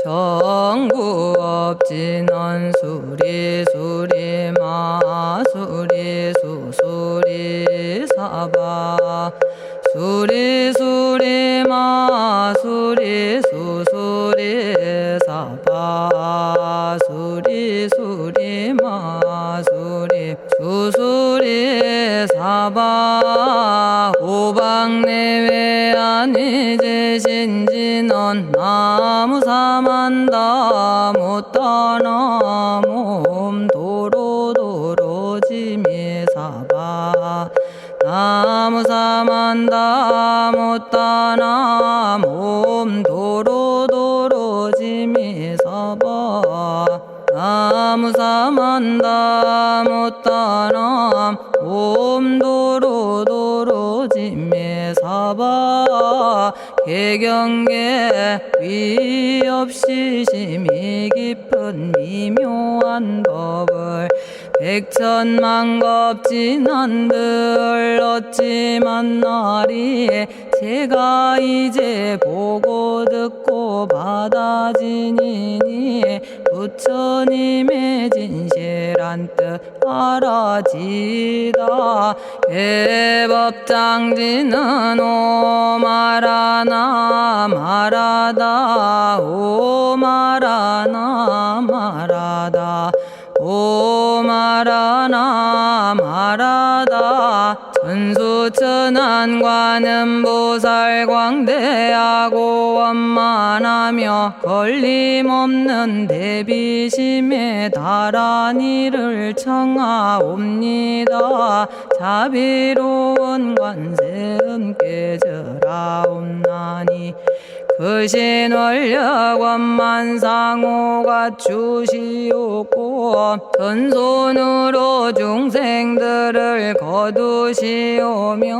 정구업진원 수리 수리 마수리 수수리 사바 수리 수리 마수리 수수리 사바 수리 수리 마수리 수수리 사바 오방내외 안이제신진원 나무사만다 못다나 몸 도로도로지미사바 나무사만다 못다나 몸 도로도로지미사바 나무사만다 못다나 몸 도로도로지미사바 개경계 위없이 심히 깊은 미묘한 법을 백천만겁진한들 어찌 만나리 제가 이제 보고 듣고 받아지니니 부처님의 진실한 뜻 알아지다 해법장지는 오마라나 마라다 오마라나 마라다 오마라나 마라다 천수천안관음보살 광대하고 원만하며 걸림없는 대비심에 달한 이를 청하옵니다. 자비로운 관세음께 절하옵나니 그신 원력 원만상호가 주시옵고 전손으로 중생들을 거두시오며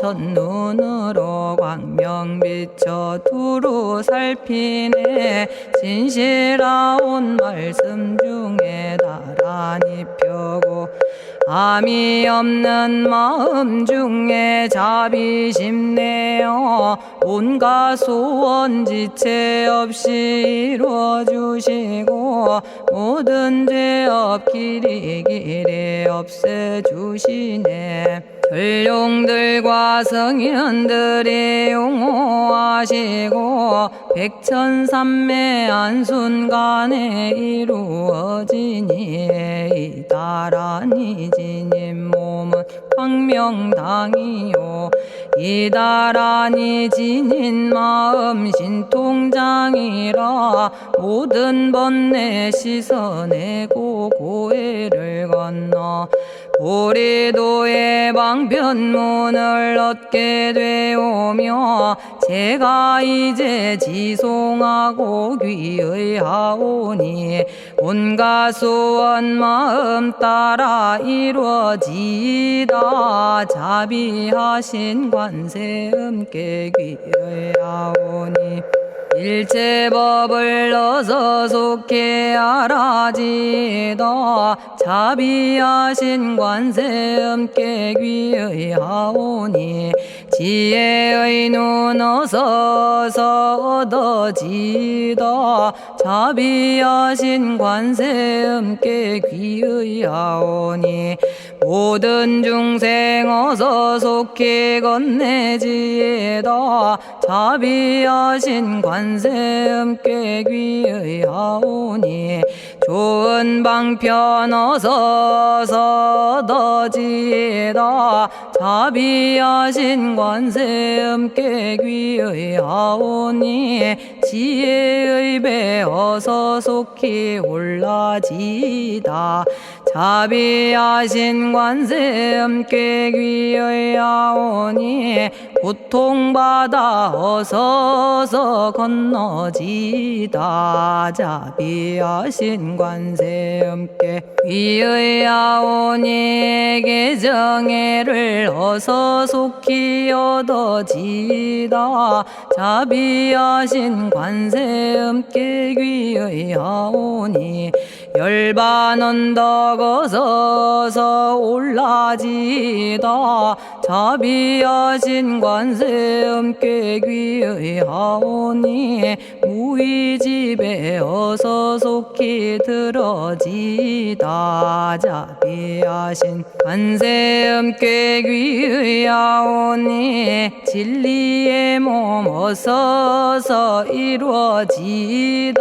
첫눈으로 광명 비쳐 두루 살피네 진실하온 말씀 중에 나란히 펴고 암이 없는 마음 중에 자비심 내어 온갖 소원 지체 없이 이루어주시고 모든 죄업 길이 없애주시네. 전룡들과 성인들이 용호하시고 백천삼매 한순간에 이루어지니 이다라니 지님 몸은 광명당이요 이다라니 지닌 마음 신통장이라 모든 번뇌 씻어내고 고해를 건너 보리도의 방편문을 얻게 되오며 제가 이제 지송하고 귀의하오니 온갖 소원 마음 따라 이루어지다 자비하신 관세음께 귀의하오니 일체법을 어서 속히 알아지다 자비하신 관세음께 귀의하오니 지혜의 눈 어서 얻어지다 자비하신 관세음께 귀의하오니 모든 중생 어서 속히 건네지다 자비하신 관세음께 귀의하오니 좋은 방편 어서 얻어지다 자비하신 관세음께 귀의하오니 지혜의 배 어서 속히 올라지다 자비하신 관세음께 귀의하오니 고통받아 어서 건너지다 자비하신 관세음께 귀의하오니 개정애를 어서 속히 얻어지다 자비하신 관세음께 귀의하오니 열반 언덕 어서서 올라지다 자비하신 관세 음께 귀의하오니 무의집에 어서 속히 들어지다 자비하신 관세 음께 귀의하오니 진리의 몸 어서서 이루어지다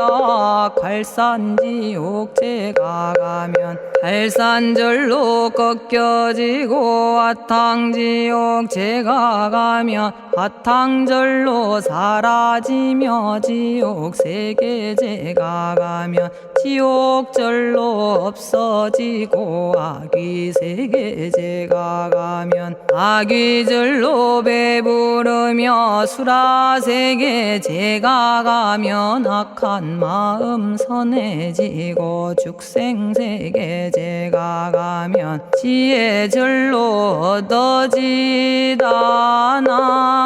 갈산지옥 제가 가면 갈산절로 꺾여지고 화탕지옥 제가 가면 화탕절로 사라지며 지옥 세계 제가 가면 지옥절로 없어지고 아귀 세계 제가 가면 아귀절로 배부르며 수라 세계 제가 가면 악한 마음 선해지고 죽생 세계 제가 가면 지혜절로 얻어지다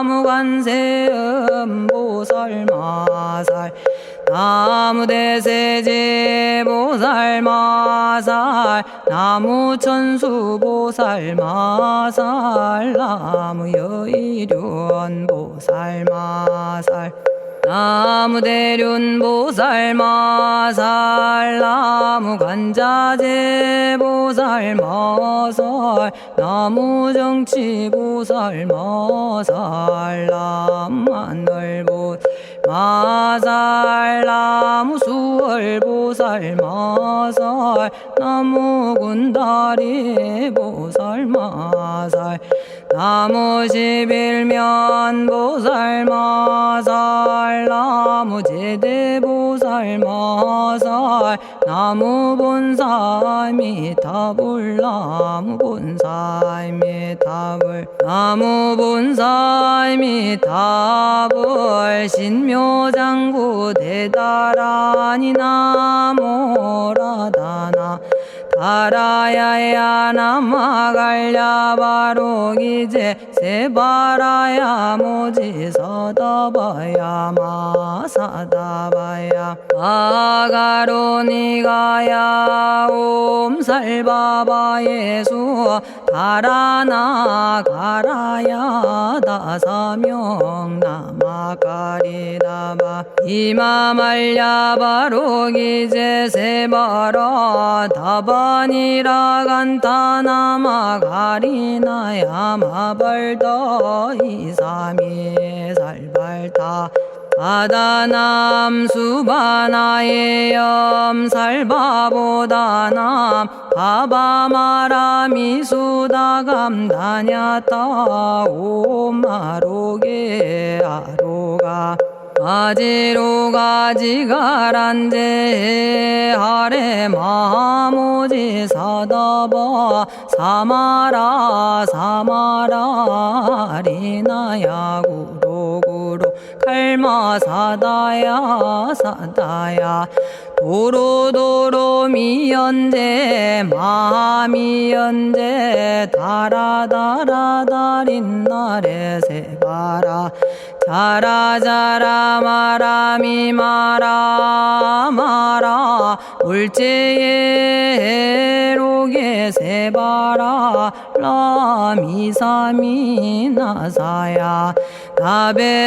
나무관세음 보살마살 나무대세제 보살마살 나무천수 보살마살 나무여의륜 보살마살 나무대륜 보살마살 나무관자재 보살마살 나무정치 보살마살 나무하늘 보살마살 나무수월 보살마살 나무군다리 보살마살 나무십일면 보살마살 나무제대 보살마살 나무본사미타불 나무본사미타불 나무본사미타불 신묘장구 대다라니 나모라다나 다라야야 나마갈야 바로기제 세바라야 모지서다바야 마사다바야 마가로니가야 옴살바바 예수 다라나 가라야 다사명 나마가리다바 이마말야 바로기제 세바라 다바니라 간타나마 가리나야 마발더 이사미 살발타 바다남 수바나의 염살바보다남 바바마라미 수다감다냐타 오마로게 아로가 아지로가 지가란제 하레 마모지 사다바 사마라 사마라 리나야 구로구로 칼마 사다야 사다야 도로도로 미연제 마미연제 다라다라다린나레 세바라 자라자라 마라미 마라 마라 울제에 로게 세바라 라미사미 나사야 나베사미사미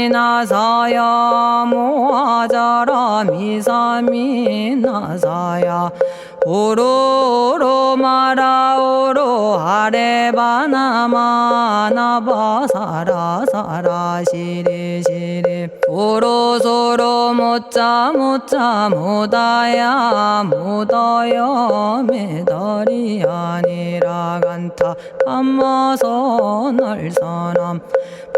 나사야 모아자라 미사미 나사야 오로로 마라오로 아레바나마 나바사라 사라 시리 시리 오로소로 모짜 모짜 모다야 모다야 메달이 아니라 간타 감마서 날사람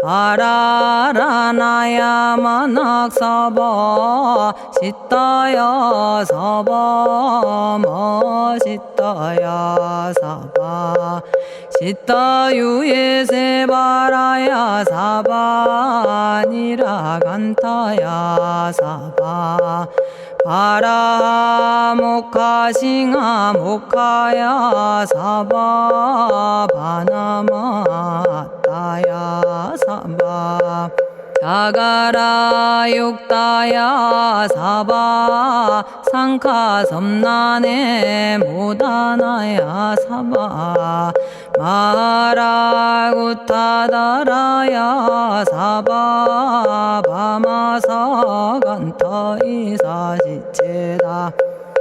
바라라나야 만학사바 시타야 사바 마시타야 사바 시타유예 세바라야 사바니라 간타야 사바 바라 모카싱아 모카야 사바 바나마 따야 사바 자가라 육다야 사바 상카 섬난에 모다나야 사바 마라구타다라야 사바 바마사간타 이사시체다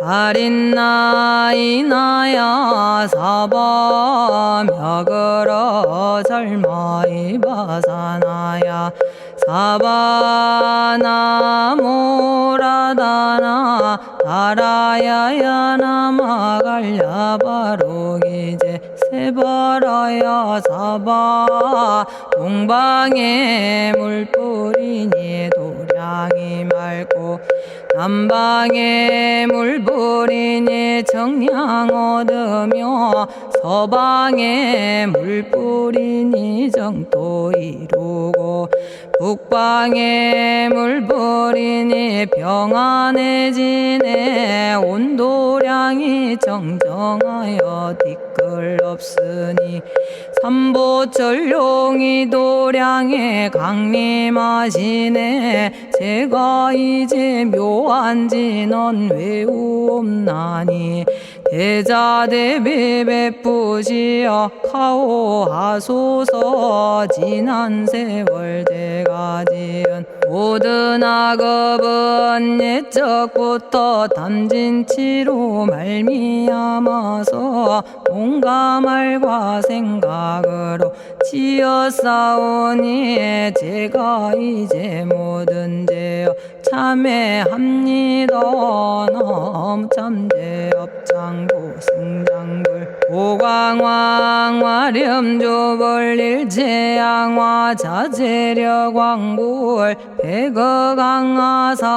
아린나이나야 사바 며그러 절마이바사나야 사바나모라다나 다라야야 나마갈야바로기제 세바라야 사바 동방에 물뿌리니 도량이 맑고 남방에 물뿌리니 정량 얻으며 서방에 물뿌리니 정토 이루고 북방에 물뿌리니 평안해지네 온도량이 정정하여 뒤끌 없으니 삼보철룡이 도량에 강림하시네 제가 이제 묘한 진언 외우옵나니 대자대비 베푸시어 카오하소서 지난 세월 제가 지은 모든 악업은 옛적부터 탐진치로 말미암아서 온갖 말과 생각으로 지었사오니 제가 이제 모든 죄업 참회합니다. 넘참죄업장고 승장불 오광왕 화렴조벌 일제양화 자재력왕불 백어강하사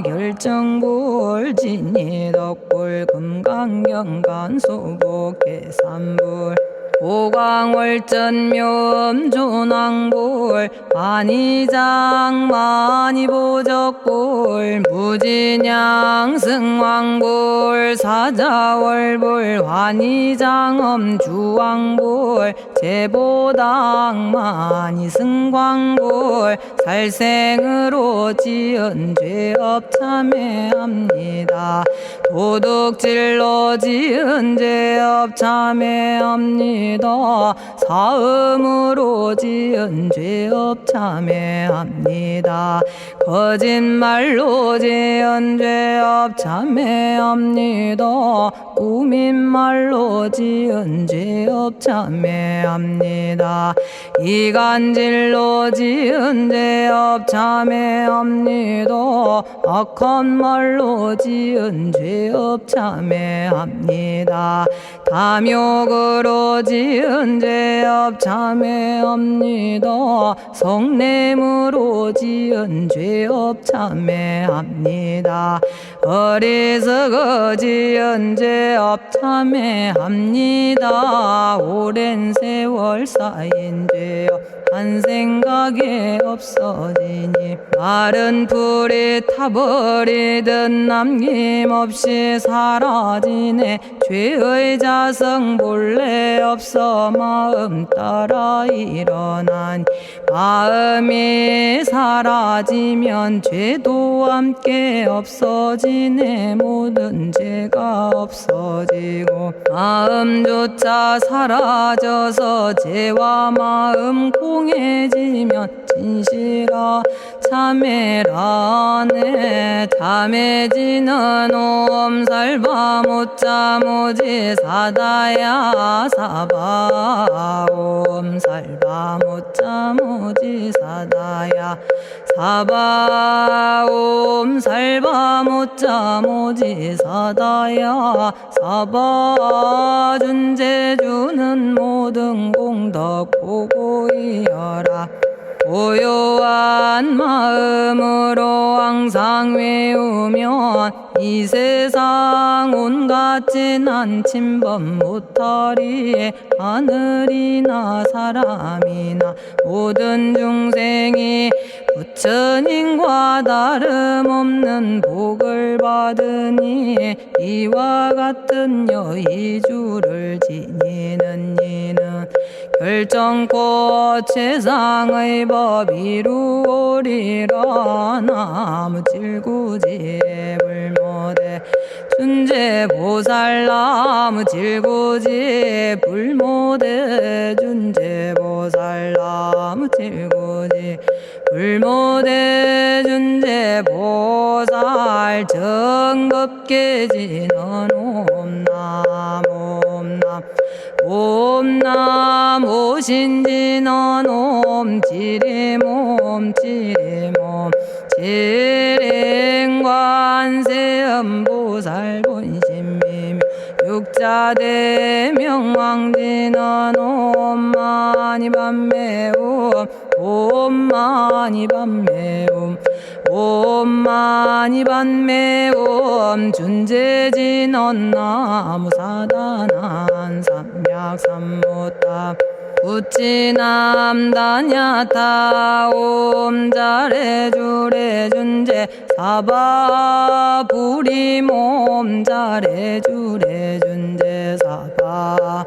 결정불 진이덕불 금강경간 수복계산불 오광월전묘음존왕불 안이장 만이보적불 무진양승왕불 사자월불 환희장엄주왕불 제보당 만이승광불 살생으로 지은 죄업 참회합니다. 도둑질로 지은 죄업 참회합니다. 사음으로 지은 죄업 참회합니다. 거짓말로 지은 죄업 참회합니다. 꾸민말로 지은 죄업 참회합니다. 이간질로 지은 죄업 참회합니다. 악한 말로 지은 죄업 참회합니다. 탐욕으로 지은 죄업 참회합니다. 성냄으로 지은 죄업 참회합니다. 어리석어 지은 죄업 참회합니다. 오랜 세월 쌓인 죄업 한 생각에 없어지니 마른 풀이 타버리듯 남김없이 사라지네. 죄의 자성 본래 없어 마음 따라 일어나니 마음이 사라지면 죄도 함께 없어지네. 모든 죄가 없어지고 마음조차 사라져서 죄와 마음 공해지면 진실아 참회라네. 참해지는 옴살바 못자 모지 사다야 사바 옴살바 못자 모지 사다야 사바 옴살바 못자 모지 사다야 사바 준제주는 모든 공덕 보고이여라. 고요한 마음으로 항상 외우면 이 세상 온갖 진한 침범 못하리. 하늘이나 사람이나 모든 중생이 부처님과 다름없는 복을 받으니 이와 같은 여의주를 지니는 이는 결정코 최상의 법 이루오리라. 나무질구지 불모대 준제보살 나무질구지 불모대 준제보살 나무질구지 불모대 준제보살 정겁계지는 옴남 옴남 옴남 오신지는 옴지리몸 지리몸 지랭관세음보살 본심미며 육자대명왕지는 옴마니밤매옴 옴마니밤매옴 옴마니밤매옴 준제진언 나무사다난 삼약삼무타 우치남다냐타 옴자레주레 준제 사바부리몸 자레주레 준제 사바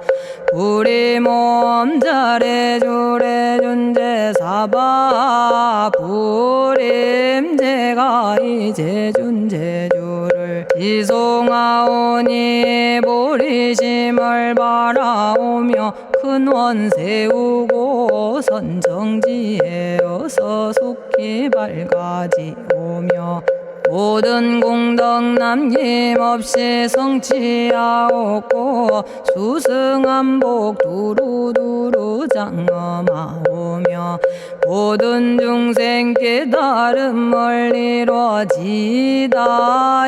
부리몸 자레주레 준제 사바 부림 제가 이제 준제주를 지송하오니 보리심을 바라오며 큰 원 세우고 선정지에 어서 속히 밝아지오며 모든 공덕 남김없이 성취하옵고 수승한복 두루두루 장엄하오며 모든 중생 깨달음을 이루어지다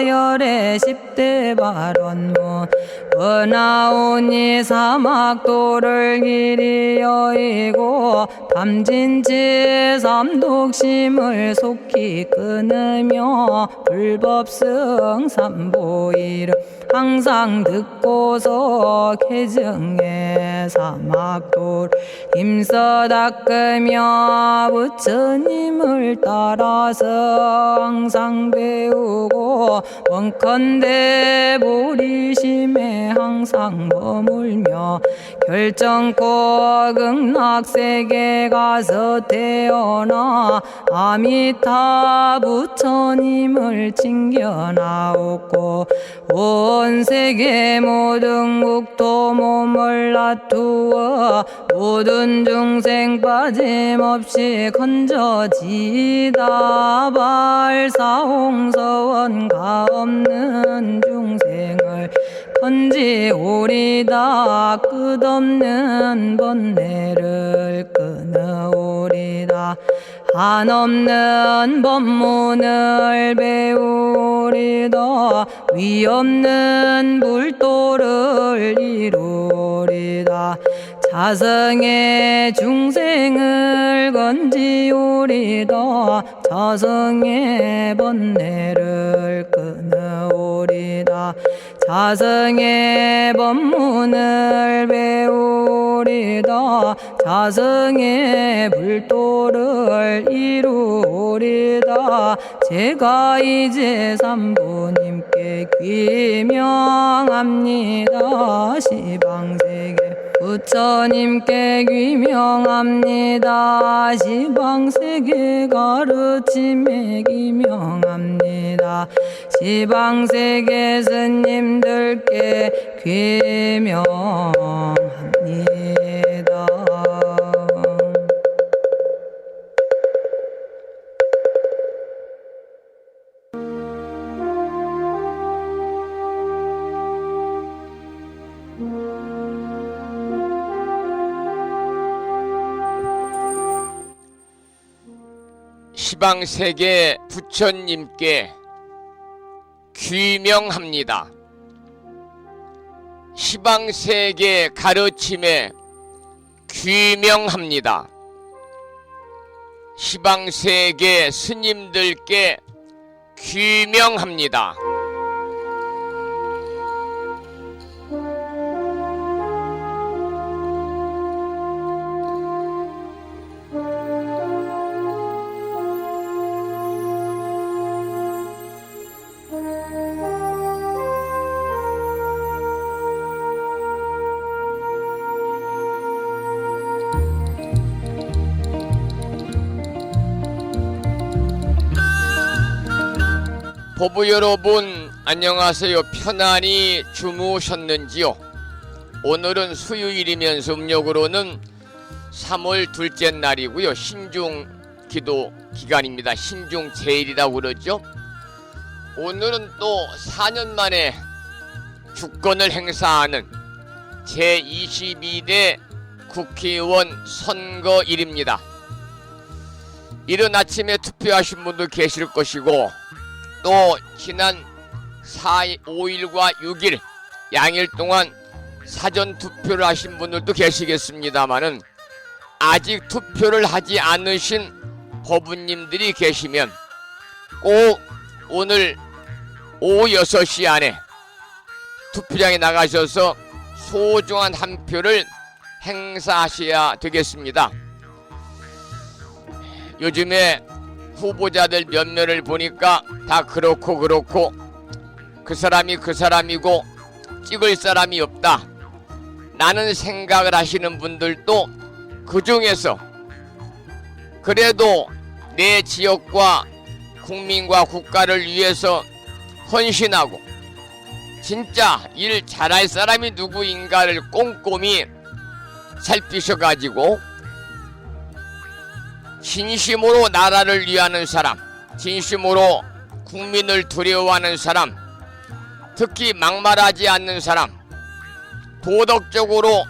열의 10대 발언문 원하오니 사막도를 길이 여의고 담진치 삼독심을 속히 끊으며 불법승 삼보이를 항상 듣고서 개정해 사막도를 힘써 닦으며 부처님을 따라서 항상 배우고 원컨대 보리심에 항상 머물며 결정코 극락세계 가서 태어나 아미타 부처님을 칭견하옵고 온 세계 모든 국토 몸을 놔두어 모든 중생 빠짐없이 건져지다 발사홍서원 가없는 중생을 건지오리다 끝없는 번뇌를 끊어오리다 한없는 법문을 배우리다 위없는 불도를 이루리다 자성의 중생을 건지오리다 자성의 번뇌를 끊어오리다 자성의 법문을 배우리다 자성의 불도를 이루리다 제가 이제 삼부님께 귀명합니다 시방세계 부처님께 귀명합니다 시방세계 가르침에 귀명합니다 시방세계 스님들께 귀명합니다. 시방세계 부처님께 귀명합니다. 시방세계 가르침에 귀명합니다. 시방세계 스님들께 귀명합니다. 법부 여러분 안녕하세요. 편안히 주무셨는지요? 오늘은 수요일이면서 음력으로는 3월 둘째 날이고요. 신중 기도 기간입니다. 신중 제일이라고 그러죠. 오늘은 또 4년 만에 주권을 행사하는 제22대 국회의원 선거일입니다. 이른 아침에 투표하신 분도 계실 것이고 또 지난 5일과 6일 양일 동안 사전 투표를 하신 분들도 계시겠습니다마는 아직 투표를 하지 않으신 법우님들이 계시면 꼭 오늘 오후 6시 안에 투표장에 나가셔서 소중한 한 표를 행사하셔야 되겠습니다. 요즘에 후보자들 몇몇을 보니까 다 그렇고 그 사람이 그 사람이고 찍을 사람이 없다 라는 생각을 하시는 분들도 그 중에서 그래도 내 지역과 국민과 국가를 위해서 헌신하고 진짜 일 잘할 사람이 누구인가를 꼼꼼히 살피셔가지고 진심으로 나라를 위하는 사람, 진심으로 국민을 두려워하는 사람, 특히 막말하지 않는 사람, 도덕적으로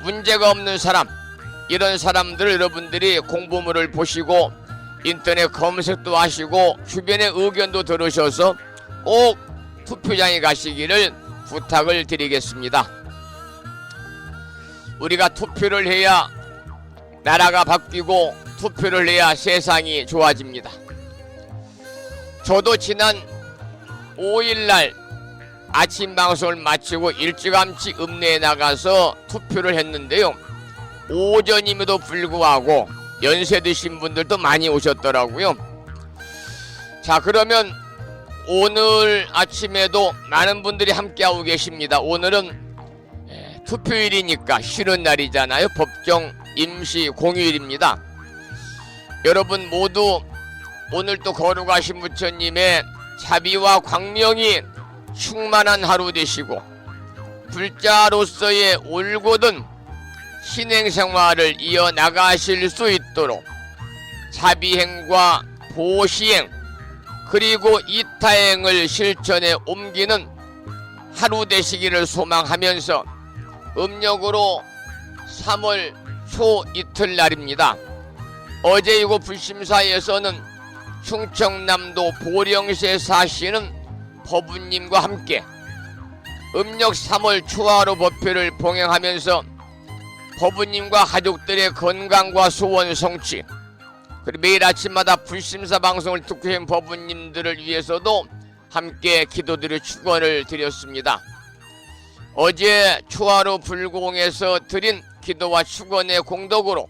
문제가 없는 사람, 이런 사람들을 여러분들이 공보물을 보시고 인터넷 검색도 하시고 주변의 의견도 들으셔서 꼭 투표장에 가시기를 부탁을 드리겠습니다. 우리가 투표를 해야 나라가 바뀌고 투표를 해야 세상이 좋아집니다. 저도 지난 5일날 아침 방송을 마치고 일찌감치 읍내에 나가서 투표를 했는데요. 오전임에도 불구하고 연세 드신 분들도 많이 오셨더라고요. 자, 그러면 오늘 아침에도 많은 분들이 함께하고 계십니다. 오늘은 투표일이니까 쉬는 날이잖아요. 법정 임시 공휴일입니다. 여러분 모두 오늘 또 거룩하신 부처님의 자비와 광명이 충만한 하루 되시고 불자로서의 올곧은 신행생활을 이어나가실 수 있도록 자비행과 보시행 그리고 이타행을 실천에 옮기는 하루 되시기를 소망하면서 음력으로 3월 초 이틀날입니다. 어제 이곳 불심사에서는 충청남도 보령시에 사시는 법우님과 함께 음력 3월 초하루 법회를 봉행하면서 법우님과 가족들의 건강과 소원 성취 그리고 매일 아침마다 불심사 방송을 듣고 계신 법우님들을 위해서도 함께 기도드려 축원을 드렸습니다. 어제 초하루 불공에서 드린 기도와 축원의 공덕으로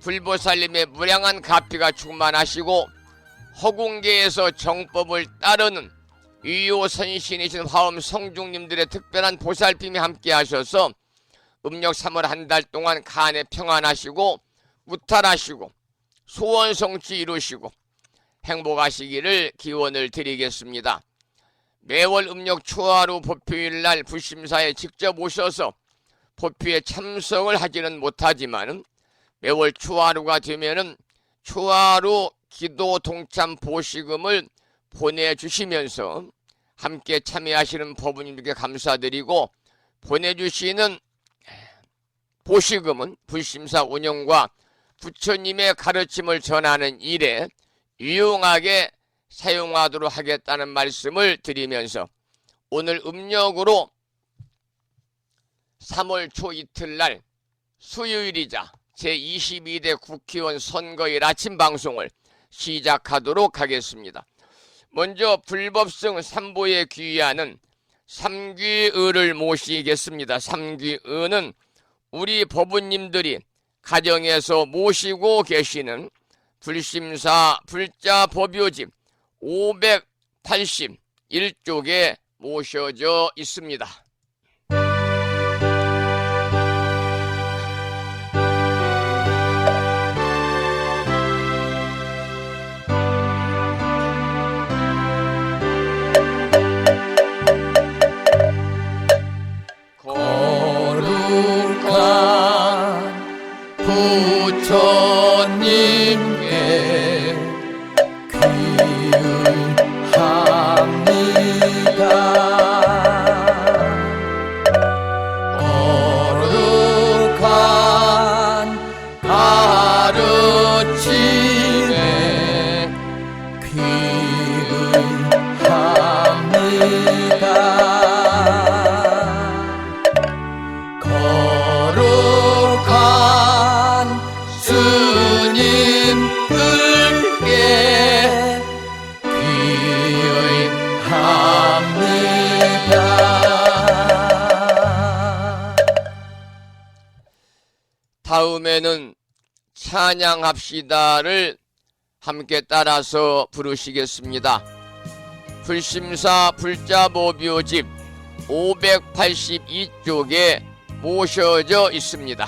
불보살님의 무량한 가피가 충만하시고 허공계에서 정법을 따르는 유효선신이신 화엄 성중님들의 특별한 보살핌이 함께 하셔서 음력 3월 한 달 동안 간에 평안하시고 무탈하시고 소원 성취 이루시고 행복하시기를 기원을 드리겠습니다. 매월 음력 초하루 법회일날 불심사에 직접 오셔서 법회에 참석을 하지는 못하지만 매월 초하루가 되면은 초하루 기도 동참 보시금을 보내주시면서 함께 참여하시는 법우님께 감사드리고 보내주시는 보시금은 불심사 운영과 부처님의 가르침을 전하는 일에 유용하게 사용하도록 하겠다는 말씀을 드리면서 오늘 음력으로 3월 초 이틀날 수요일이자 제22대 국회의원 선거일 아침 방송을 시작하도록 하겠습니다. 먼저 불법성 삼보에 귀의하는 삼귀의를 모시겠습니다. 삼귀의는 우리 법우님들이 가정에서 모시고 계시는 불심사 불자 법요집 581쪽에 모셔져 있습니다. 다음에는 찬양합시다를 함께 따라서 부르시겠습니다. 불심사 불자보묘집 582쪽에 모셔져 있습니다.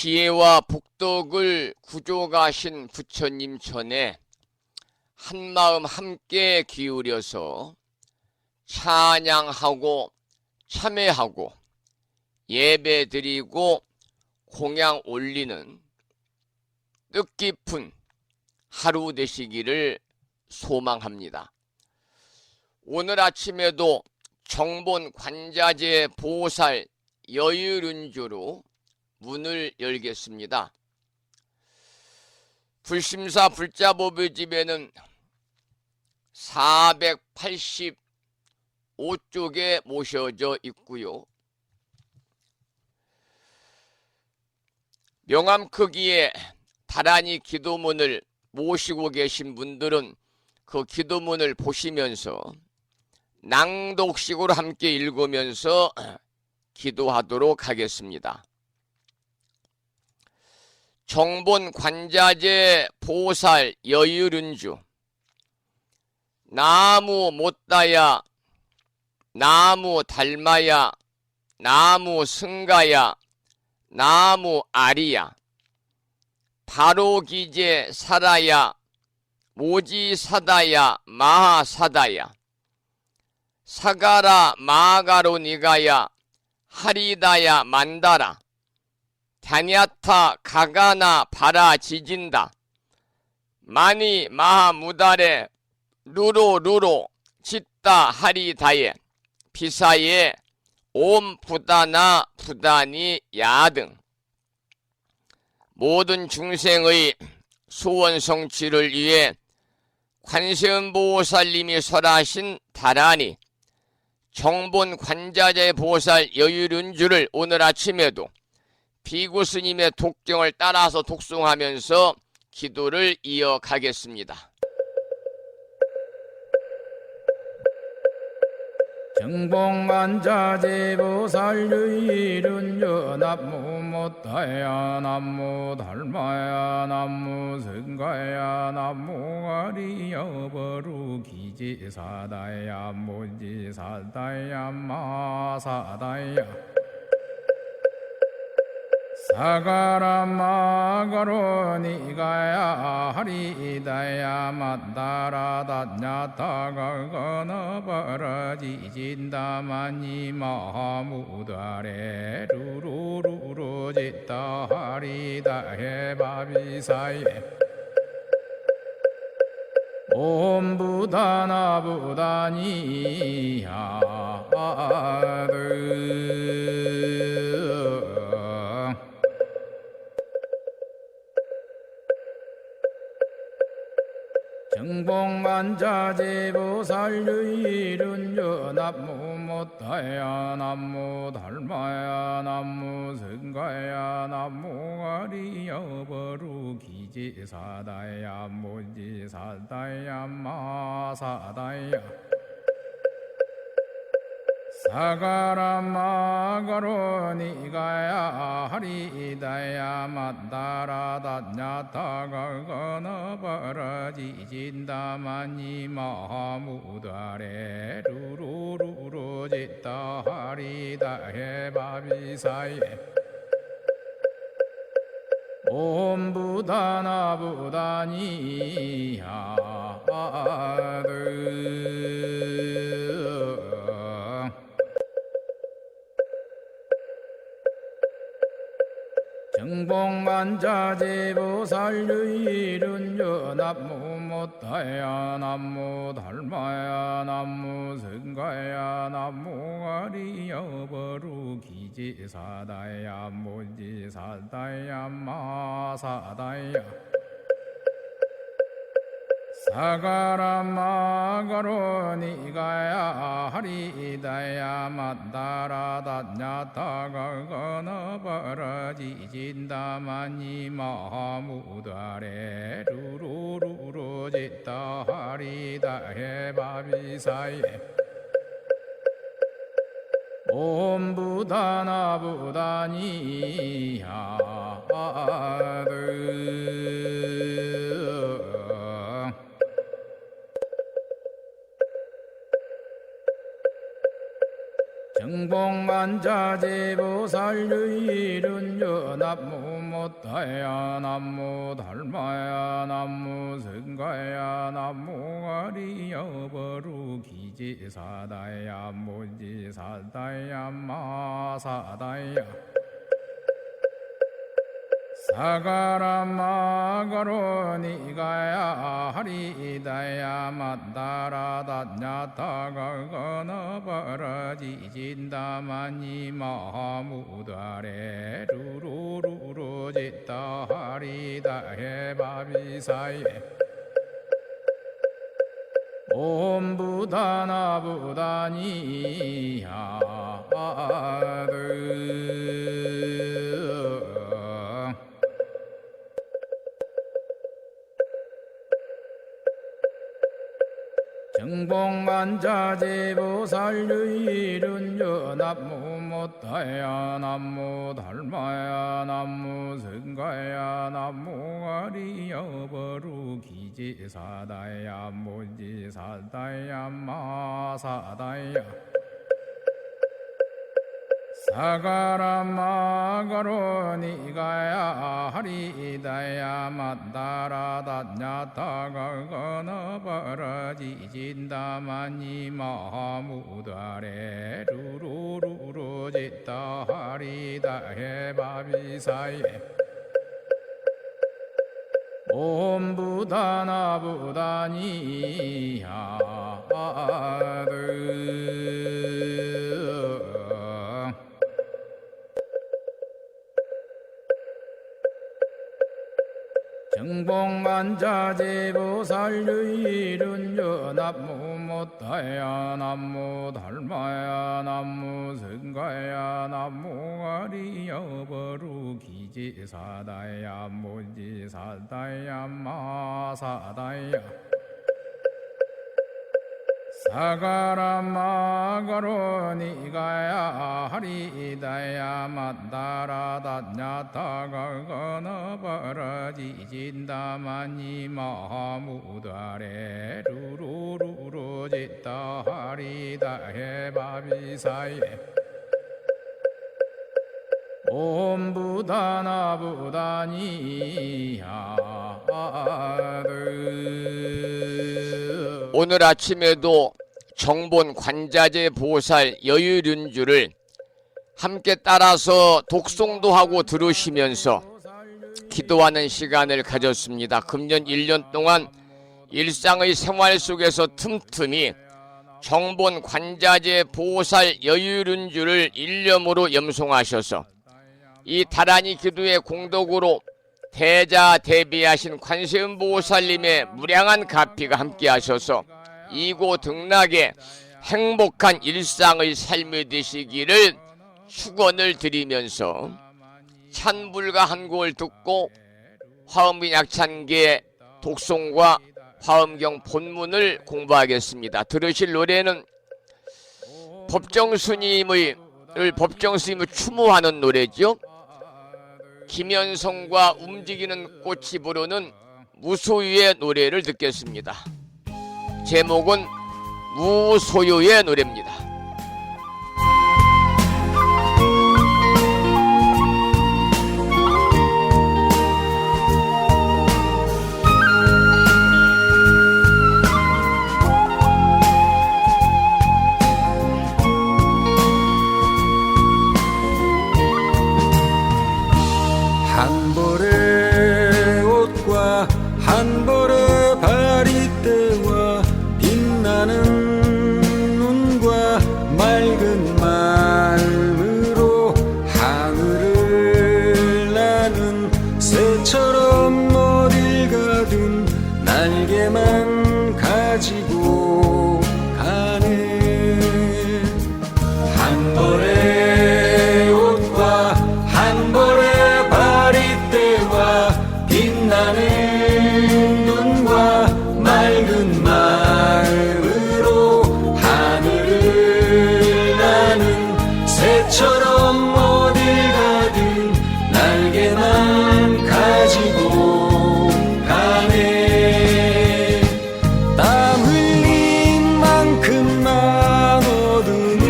지혜와 복덕을 구족하신 부처님 전에 한마음 함께 기울여서 찬양하고 참회하고 예배드리고 공양 올리는 뜻깊은 하루 되시기를 소망합니다. 오늘 아침에도 정본 관자재 보살 여율은주로 문을 열겠습니다. 불심사 불자보묘집에는 485쪽에 모셔져 있고요. 명암 크기의 다란이 기도문을 모시고 계신 분들은 그 기도문을 보시면서 낭독식으로 함께 읽으면서 기도하도록 하겠습니다. 정본 관자재 보살 여율은주 나무 못다야 나무 달마야 나무 승가야 나무 아리야 바로기제 사라야 모지사다야 마하사다야 사가라 마가로 니가야 하리다야 만다라 다냐타 가가나 바라 지진다 마니 마하무다레 루로 짓다 하리다예 비사예 옴 부다나 부다니 야등 모든 중생의 소원 성취를 위해 관세음보살님이 설하신 다라니 정본 관자재 보살 여율은주를 오늘 아침에도 비구 스님의 독경을 따라서 독송하면서 기도를 이어가겠습니다. 정봉만자제보살유일은여 남무 못다야 남무 달마야 남무 성가야 남무 아리여 버루기지사다야 무지사다야 마사다야 사가라마가로니가야 하리다야 만다라다냐타가거너버러지진다마니 마하무다레 루루루루지다 하리다해바비사예 옴부다나부다니야드 정봉만자제보살유일은여 남무 못다야 남무 달마야 남무 성가야 남무 아리여 버루기지사다야 무지사다야 마사다야 사가라마가로니가야 하리다야 만다라다냐타가거너버러지진다마니 마하무다레 루루루루지다 하리다해바비사예 옴부다나부다니야드 정봉만자제보살유일은여 남무 못다야 남무 달마야 남무 성가야 남무 아리여 버루기지사다야 무지사다야 마사다야 사가라마가로니가야 하리다야 만다라다냐타가거너버러지진다마니 마하무다레 루루루루지다 하리다해바비사예 옴부다나부다니야드 정봉만자제보살유일은여 남무 못다야 남무 달마야 남무 성가야 남무 아리여 버루기지사다야 무지사다야 마사다야 사가라마가로니가야 하리다야 만다라다냐타가거너버러지진다마니 마하무다레 루루루루지다 하리다해바비사예 옴부다나부다니야드 정봉만자제보살유일은여 남무 못다야 남무 달마야 남무 성가야 남무 아리여 버루기지사다야 무지사다야 마사다야 사가라마가로니가야 하리다야 만다라다냐타가거너버러지진다마니 마하무다레 루루루루지다 하리다해바비사예 옴부다나부다니야드 정봉만자제보살유일은여 남무 못다야 남무 달마야 남무 성가야 남무 아리여 버루 무기지사다야 무지사다야 마사다야 사가라마가로니가야 하리다야 만다라다냐타가가나바라지진다마니 마무다레 루루루루지따 하리다헤바비사예 옴부다나부다니야드. 오늘 아침에도 정본 관자재 보살 여유륜주를 함께 따라서 독송도 하고 들으시면서 기도하는 시간을 가졌습니다. 금년 1년 동안 일상의 생활 속에서 틈틈이 정본 관자재 보살 여유륜주를 일념으로 염송하셔서 이 다란이 기도의 공덕으로 대자대비하신 관세음보살님의 무량한 가피가 함께하셔서 이고등락의 행복한 일상의 삶이 되시기를 축원을 드리면서 찬불가 한 곡을 듣고 화엄경 약찬계 독송과 화엄경 본문을 공부하겠습니다. 들으실 노래는 법정스님을 추모하는 노래죠. 김현성과 움직이는 꽃이 부르는 무소유의 노래를 듣겠습니다. 제목은 무소유의 노래입니다. 한 벌의 옷과 한 벌의 바리떼와 빛나는 눈과 맑은 마음으로 하늘을 나는 새처럼 어딜 가든 날개만 가지고 가네. 한 벌의 옷과 한 벌의 바리떼와 빛나는 눈과 맑은 마음으로 하늘을 나는 새처럼 어딜 가든 날개만 가지고 가네. 땀 흘린 만큼만 얻으며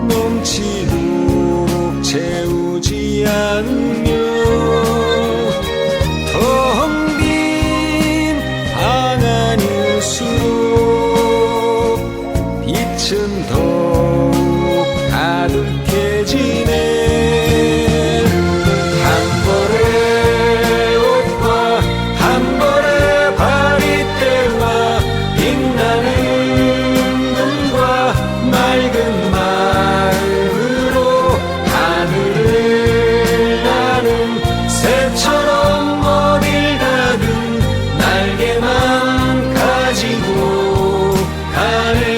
넘치도록 채우지 않으며 텅 빈 방 안일수록 빛은 더욱 가득해지네. 한 벌의 옷과 한 벌의 바리떼와 빛나는 눈과 맑은 마음으로 하늘을 나는 새처럼 어딜 가든 날개만 가지고 가네.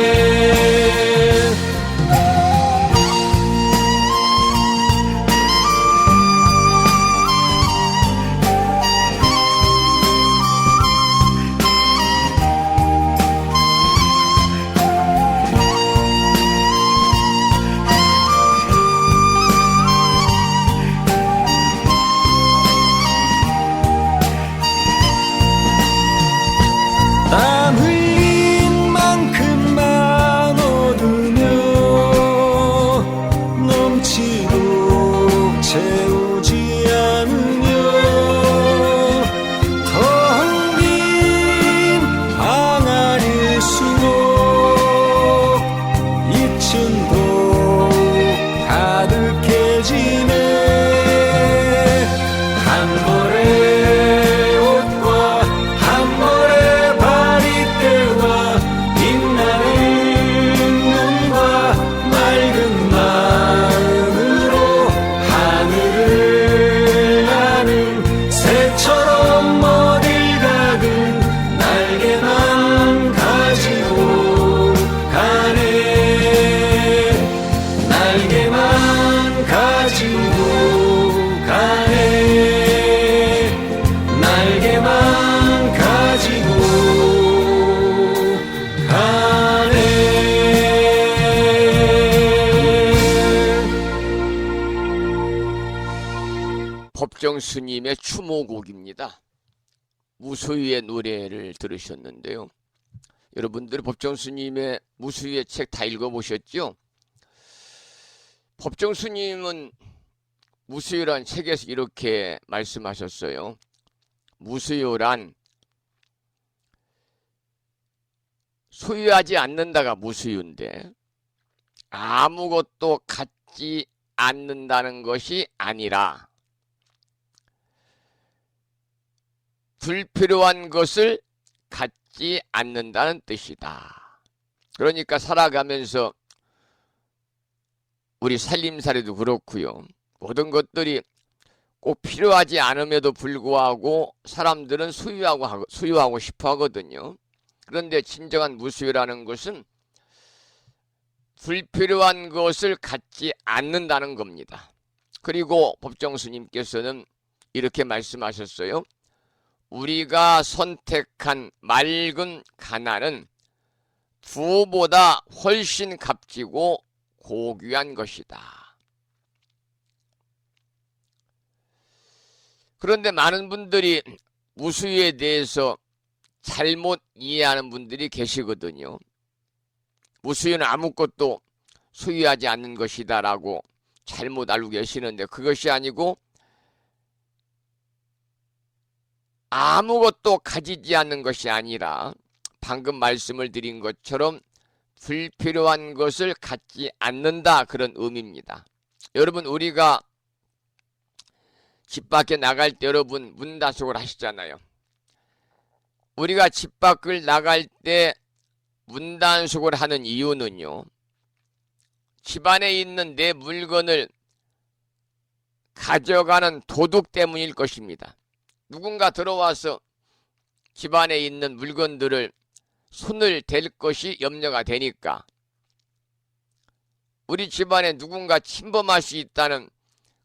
법정스님의 추모곡입니다. 무수유의 노래를 들으셨는데요. 여러분들 법정스님의 무수유의 책 다 읽어보셨죠? 법정스님은 무수유란 책에서 이렇게 말씀하셨어요. 무수유란 소유하지 않는다가 무수유인데 아무것도 갖지 않는다는 것이 아니라 불필요한 것을 갖지 않는다는 뜻이다. 그러니까 살아가면서 우리 살림살이도 그렇고요. 모든 것들이 꼭 필요하지 않음에도 불구하고 사람들은 소유하고 싶어 하거든요. 그런데 진정한 무수유라는 것은 불필요한 것을 갖지 않는다는 겁니다. 그리고 법정스님께서는 이렇게 말씀하셨어요. 우리가 선택한 맑은 가난은 부보다 훨씬 값지고 고귀한 것이다. 그런데 많은 분들이 무수유에 대해서 잘못 이해하는 분들이 계시거든요. 무수유는 아무것도 소유하지 않는 것이다 라고 잘못 알고 계시는데 그것이 아니고 아무것도 가지지 않는 것이 아니라 방금 말씀을 드린 것처럼 불필요한 것을 갖지 않는다 그런 의미입니다. 여러분 우리가 집 밖에 나갈 때 여러분 문단속을 하시잖아요. 우리가 집 밖을 나갈 때 문단속을 하는 이유는요. 집안에 있는 내 물건을 가져가는 도둑 때문일 것입니다. 누군가 들어와서 집안에 있는 물건들을 손을 댈 것이 염려가 되니까 우리 집안에 누군가 침범할 수 있다는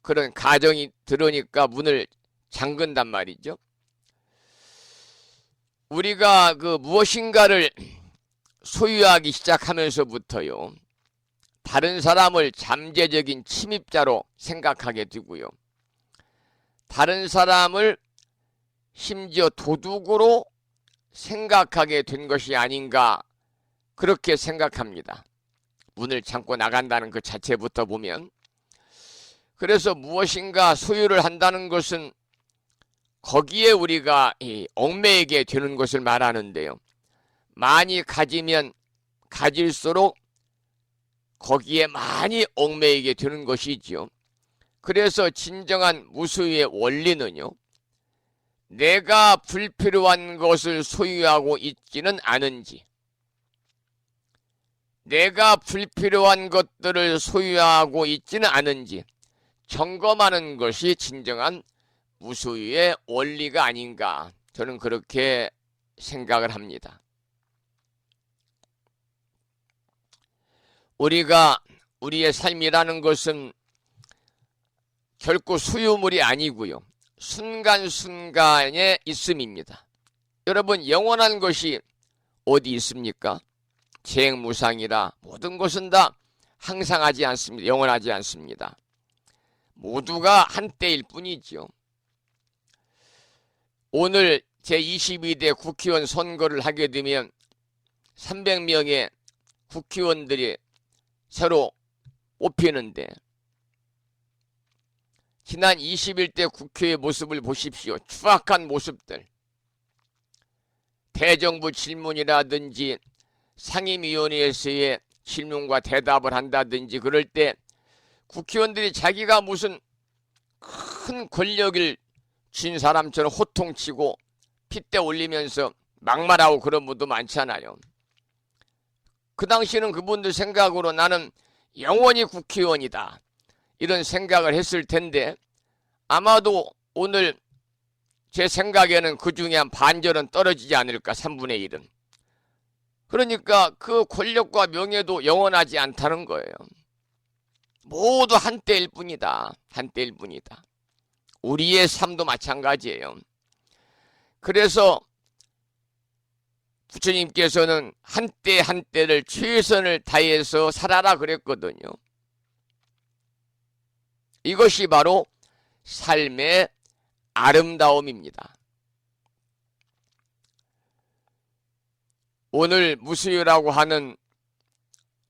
그런 가정이 들으니까 문을 잠근단 말이죠. 우리가 무엇인가를 소유하기 시작하면서부터요. 다른 사람을 잠재적인 침입자로 생각하게 되고요. 다른 사람을 심지어 도둑으로 생각하게 된 것이 아닌가 그렇게 생각합니다. 문을 잠고 나간다는 그 자체부터 보면. 그래서 무엇인가 소유를 한다는 것은 거기에 우리가 얽매이게 되는 것을 말하는데요. 많이 가지면 가질수록 거기에 많이 얽매이게 되는 것이지요. 그래서 진정한 무수유의 원리는요. 내가 불필요한 것을 소유하고 있지는 않은지, 내가 불필요한 것들을 소유하고 있지는 않은지 점검하는 것이 진정한 무수유의 원리가 아닌가 저는 그렇게 생각을 합니다. 우리의 삶이라는 것은 결코 소유물이 아니고요. 순간순간의 있음입니다. 여러분 영원한 것이 어디 있습니까? 재행무상이라 모든 것은 다 항상하지 않습니다. 영원하지 않습니다. 모두가 한때일 뿐이죠. 오늘 제22대 국회의원 선거를 하게 되면 300명의 국회의원들이 새로 뽑히는데 지난 21대 국회의 모습을 보십시오. 추악한 모습들. 대정부 질문이라든지 상임위원회에서의 질문과 대답을 한다든지 그럴 때 국회의원들이 자기가 무슨 큰 권력을 쥔 사람처럼 호통치고 핏대 올리면서 막말하고 그런 분도 많잖아요. 그 당시는 그분들 생각으로 나는 영원히 국회의원이다. 이런 생각을 했을 텐데 아마도 오늘 제 생각에는 그 중에 한 반절은 떨어지지 않을까 3분의 1은. 그러니까 그 권력과 명예도 영원하지 않다는 거예요. 모두 한때일 뿐이다. 한때일 뿐이다. 우리의 삶도 마찬가지예요. 그래서 부처님께서는 한때 한때를 최선을 다해서 살아라 그랬거든요. 이것이 바로 삶의 아름다움입니다. 오늘 무수유라고 하는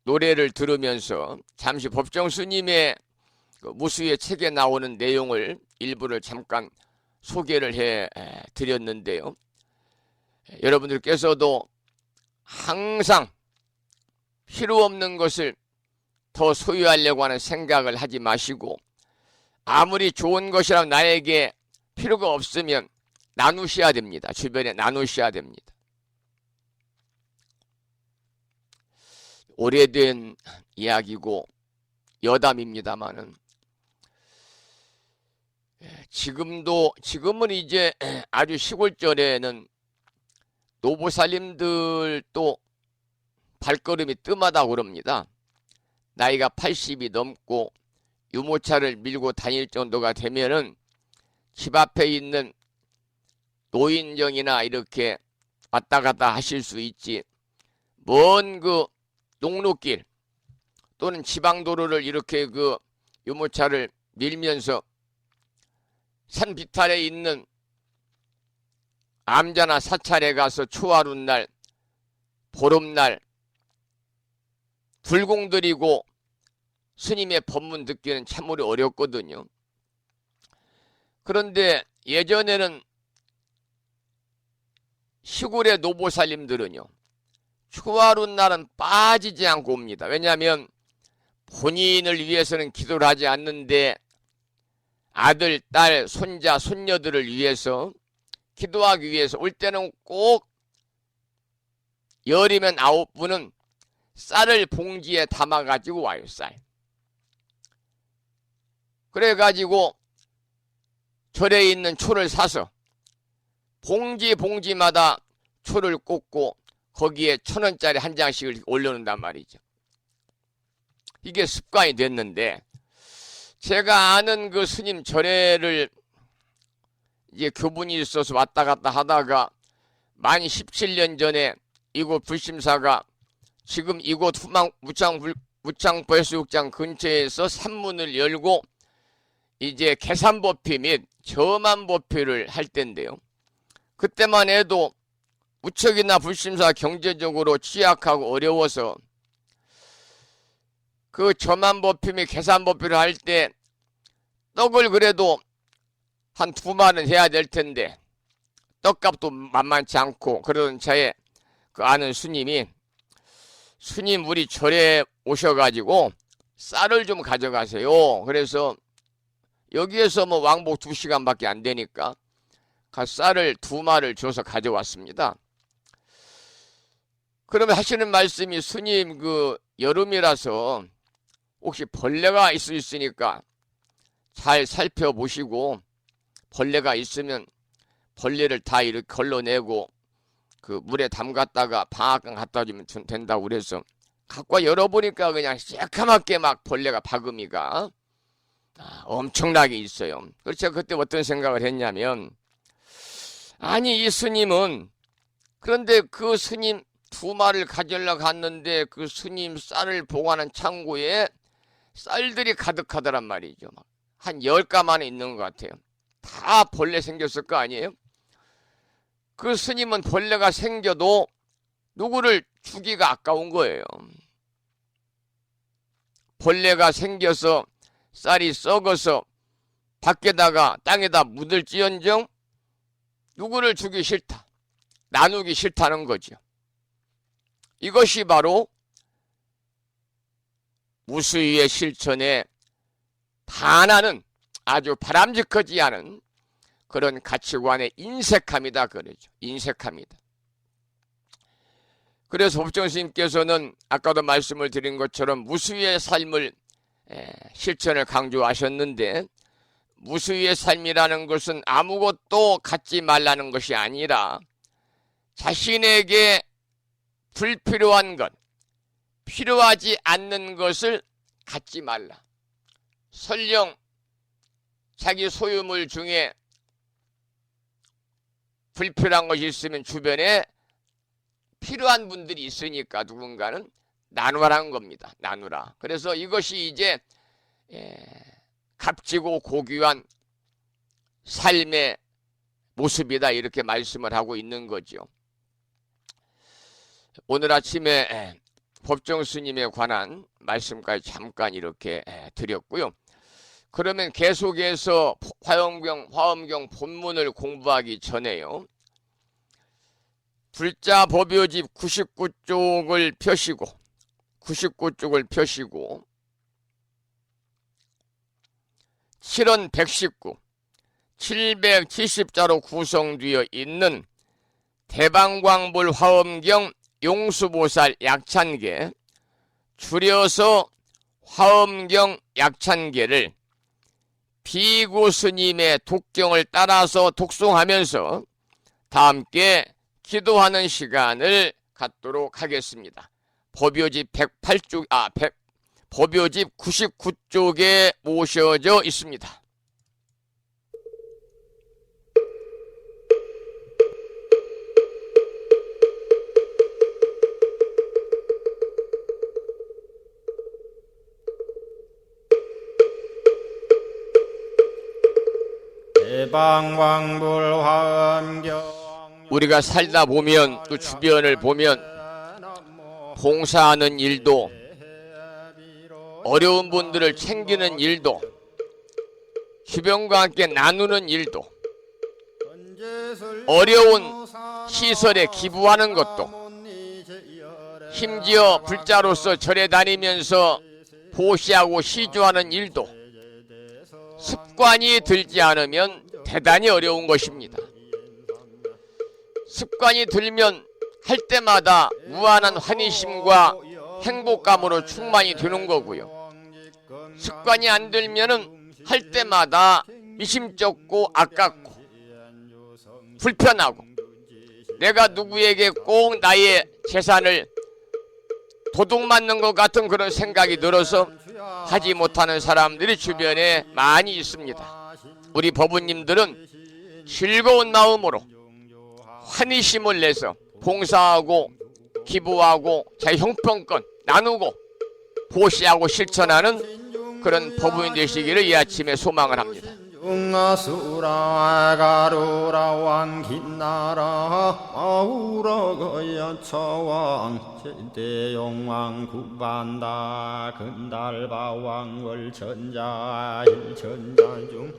노래를 들으면서 잠시 법정 스님의 무수유의 책에 나오는 내용을 일부를 잠깐 소개를 해 드렸는데요. 여러분들께서도 항상 필요 없는 것을 더 소유하려고 하는 생각을 하지 마시고, 아무리 좋은 것이라면 나에게 필요가 없으면 나누셔야 됩니다. 주변에 나누셔야 됩니다. 오래된 이야기고 여담입니다만은, 지금은 이제 아주 시골절에는 노보살님들도 발걸음이 뜸하다고 그럽니다. 나이가 80이 넘고 유모차를 밀고 다닐 정도가 되면은 집 앞에 있는 노인정이나 이렇게 왔다 갔다 하실 수 있지, 먼 그 농로길 또는 지방도로를 이렇게 그 유모차를 밀면서 산 비탈에 있는 암자나 사찰에 가서 초하룻날, 보름날 불공 드리고 스님의 법문 듣기는 참으로 어렵거든요. 그런데 예전에는 시골의 노보살님들은요, 초하룻날은 빠지지 않고 옵니다. 왜냐하면 본인을 위해서는 기도를 하지 않는데 아들, 딸, 손자, 손녀들을 위해서 기도하기 위해서 올 때는 꼭 열이면 9분은 쌀을 봉지에 담아가지고 와요. 쌀. 그래가지고 절에 있는 초를 사서 봉지마다 초를 꽂고 거기에 1,000원짜리 한 장씩을 올려놓는단 말이죠. 이게 습관이 됐는데, 제가 아는 그 스님 절에를 이제 교분이 있어서 왔다 갔다 하다가 만 17년 전에 이곳 불심사가 지금 이곳 무창벌수욕장 근처에서 산문을 열고 이제 계산법회 및 저만법회를 할 때인데요. 그때만 해도 무척이나 불심사 경제적으로 취약하고 어려워서 그 저만법회 및 계산법회를 할 때 떡을 그래도 한 2만원 해야 될 텐데 떡값도 만만치 않고 그러던 차에 그 아는 스님이, 스님 우리 절에 오셔가지고 쌀을 좀 가져가세요. 그래서 여기에서 뭐 왕복 2시간밖에 안 되니까 쌀을 2마를 줘서 가져왔습니다. 그러면 하시는 말씀이, 스님 그 여름이라서 혹시 벌레가 있을 수 있으니까 잘 살펴보시고 벌레가 있으면 벌레를 다 이렇게 걸러내고 그 물에 담갔다가 방앗간 갖다 주면 된다고 그래서 갖고 와 열어보니까 그냥 새카맣게 막 벌레가 바구미가 엄청나게 있어요. 그래서 제가 그때 어떤 생각을 했냐면, 아니 이 스님은, 그런데 그 스님 2마를 가지려고 갔는데 그 스님 쌀을 보관한 창고에 쌀들이 가득하더란 말이죠. 한 10가마는 있는 것 같아요. 다 벌레 생겼을 거 아니에요? 그 스님은 벌레가 생겨도 누구를 주기가 아까운 거예요. 벌레가 생겨서 쌀이 썩어서 밖에다가 땅에다 묻을지언정 누구를 주기 싫다, 나누기 싫다는 거죠. 이것이 바로 무수유의 실천에 반하는 아주 바람직하지 않은 그런 가치관의 인색함이다 그러죠. 인색합니다. 그래서 법정 스님께서는 아까도 말씀을 드린 것처럼 무수유의 삶을 실천을 강조하셨는데, 무수유의 삶이라는 것은 아무것도 갖지 말라는 것이 아니라 자신에게 불필요한 것, 필요하지 않는 것을 갖지 말라. 설령 자기 소유물 중에 불필요한 것이 있으면 주변에 필요한 분들이 있으니까 누군가는 나누라는 겁니다. 나누라. 그래서 이것이 이제 값지고 고귀한 삶의 모습이다 이렇게 말씀을 하고 있는 거죠. 오늘 아침에 법정 스님에 관한 말씀까지 잠깐 이렇게 드렸고요. 그러면 계속해서 화엄경 본문을 공부하기 전에요. 불자 법요집 99쪽을 펴시고 7원 119 770자로 구성되어 있는 대방광불 화엄경 용수보살 약찬계, 줄여서 화엄경 약찬계를 비구 스님의 독경을 따라서 독송하면서 다 함께 기도하는 시간을 갖도록 하겠습니다. 법요집 99쪽에 모셔져 있습니다. 대방광불 화엄경 우리가 살다 보면 또 주변을 보면 봉사하는 일도 어려운 분들을 챙기는 일도 주변과 함께 나누는 일도 어려운 시설에 기부하는 것도 심지어 불자로서 절에 다니면서 보시하고 시주하는 일도 습관이 들지 않으면 대단히 어려운 것입니다. 습관이 들면 할 때마다 무한한 환희심과 행복감으로 충만이 되는 거고요. 습관이 안 들면은 할 때마다 미심쩍고 아깝고 불편하고 내가 누구에게 꼭 나의 재산을 도둑맞는 것 같은 그런 생각이 들어서 하지 못하는 사람들이 주변에 많이 있습니다. 우리 법우님들은 즐거운 마음으로 환희심을 내서 봉사하고 기부하고 자기 형편권 나누고 보시하고 실천하는 그런 법우인 되시기를 이 아침에 소망을 합니다. 중아수라 가루라 왕긴나라 아우라 거야처왕 제대용왕 구반다 근달바왕 월천자 일천자중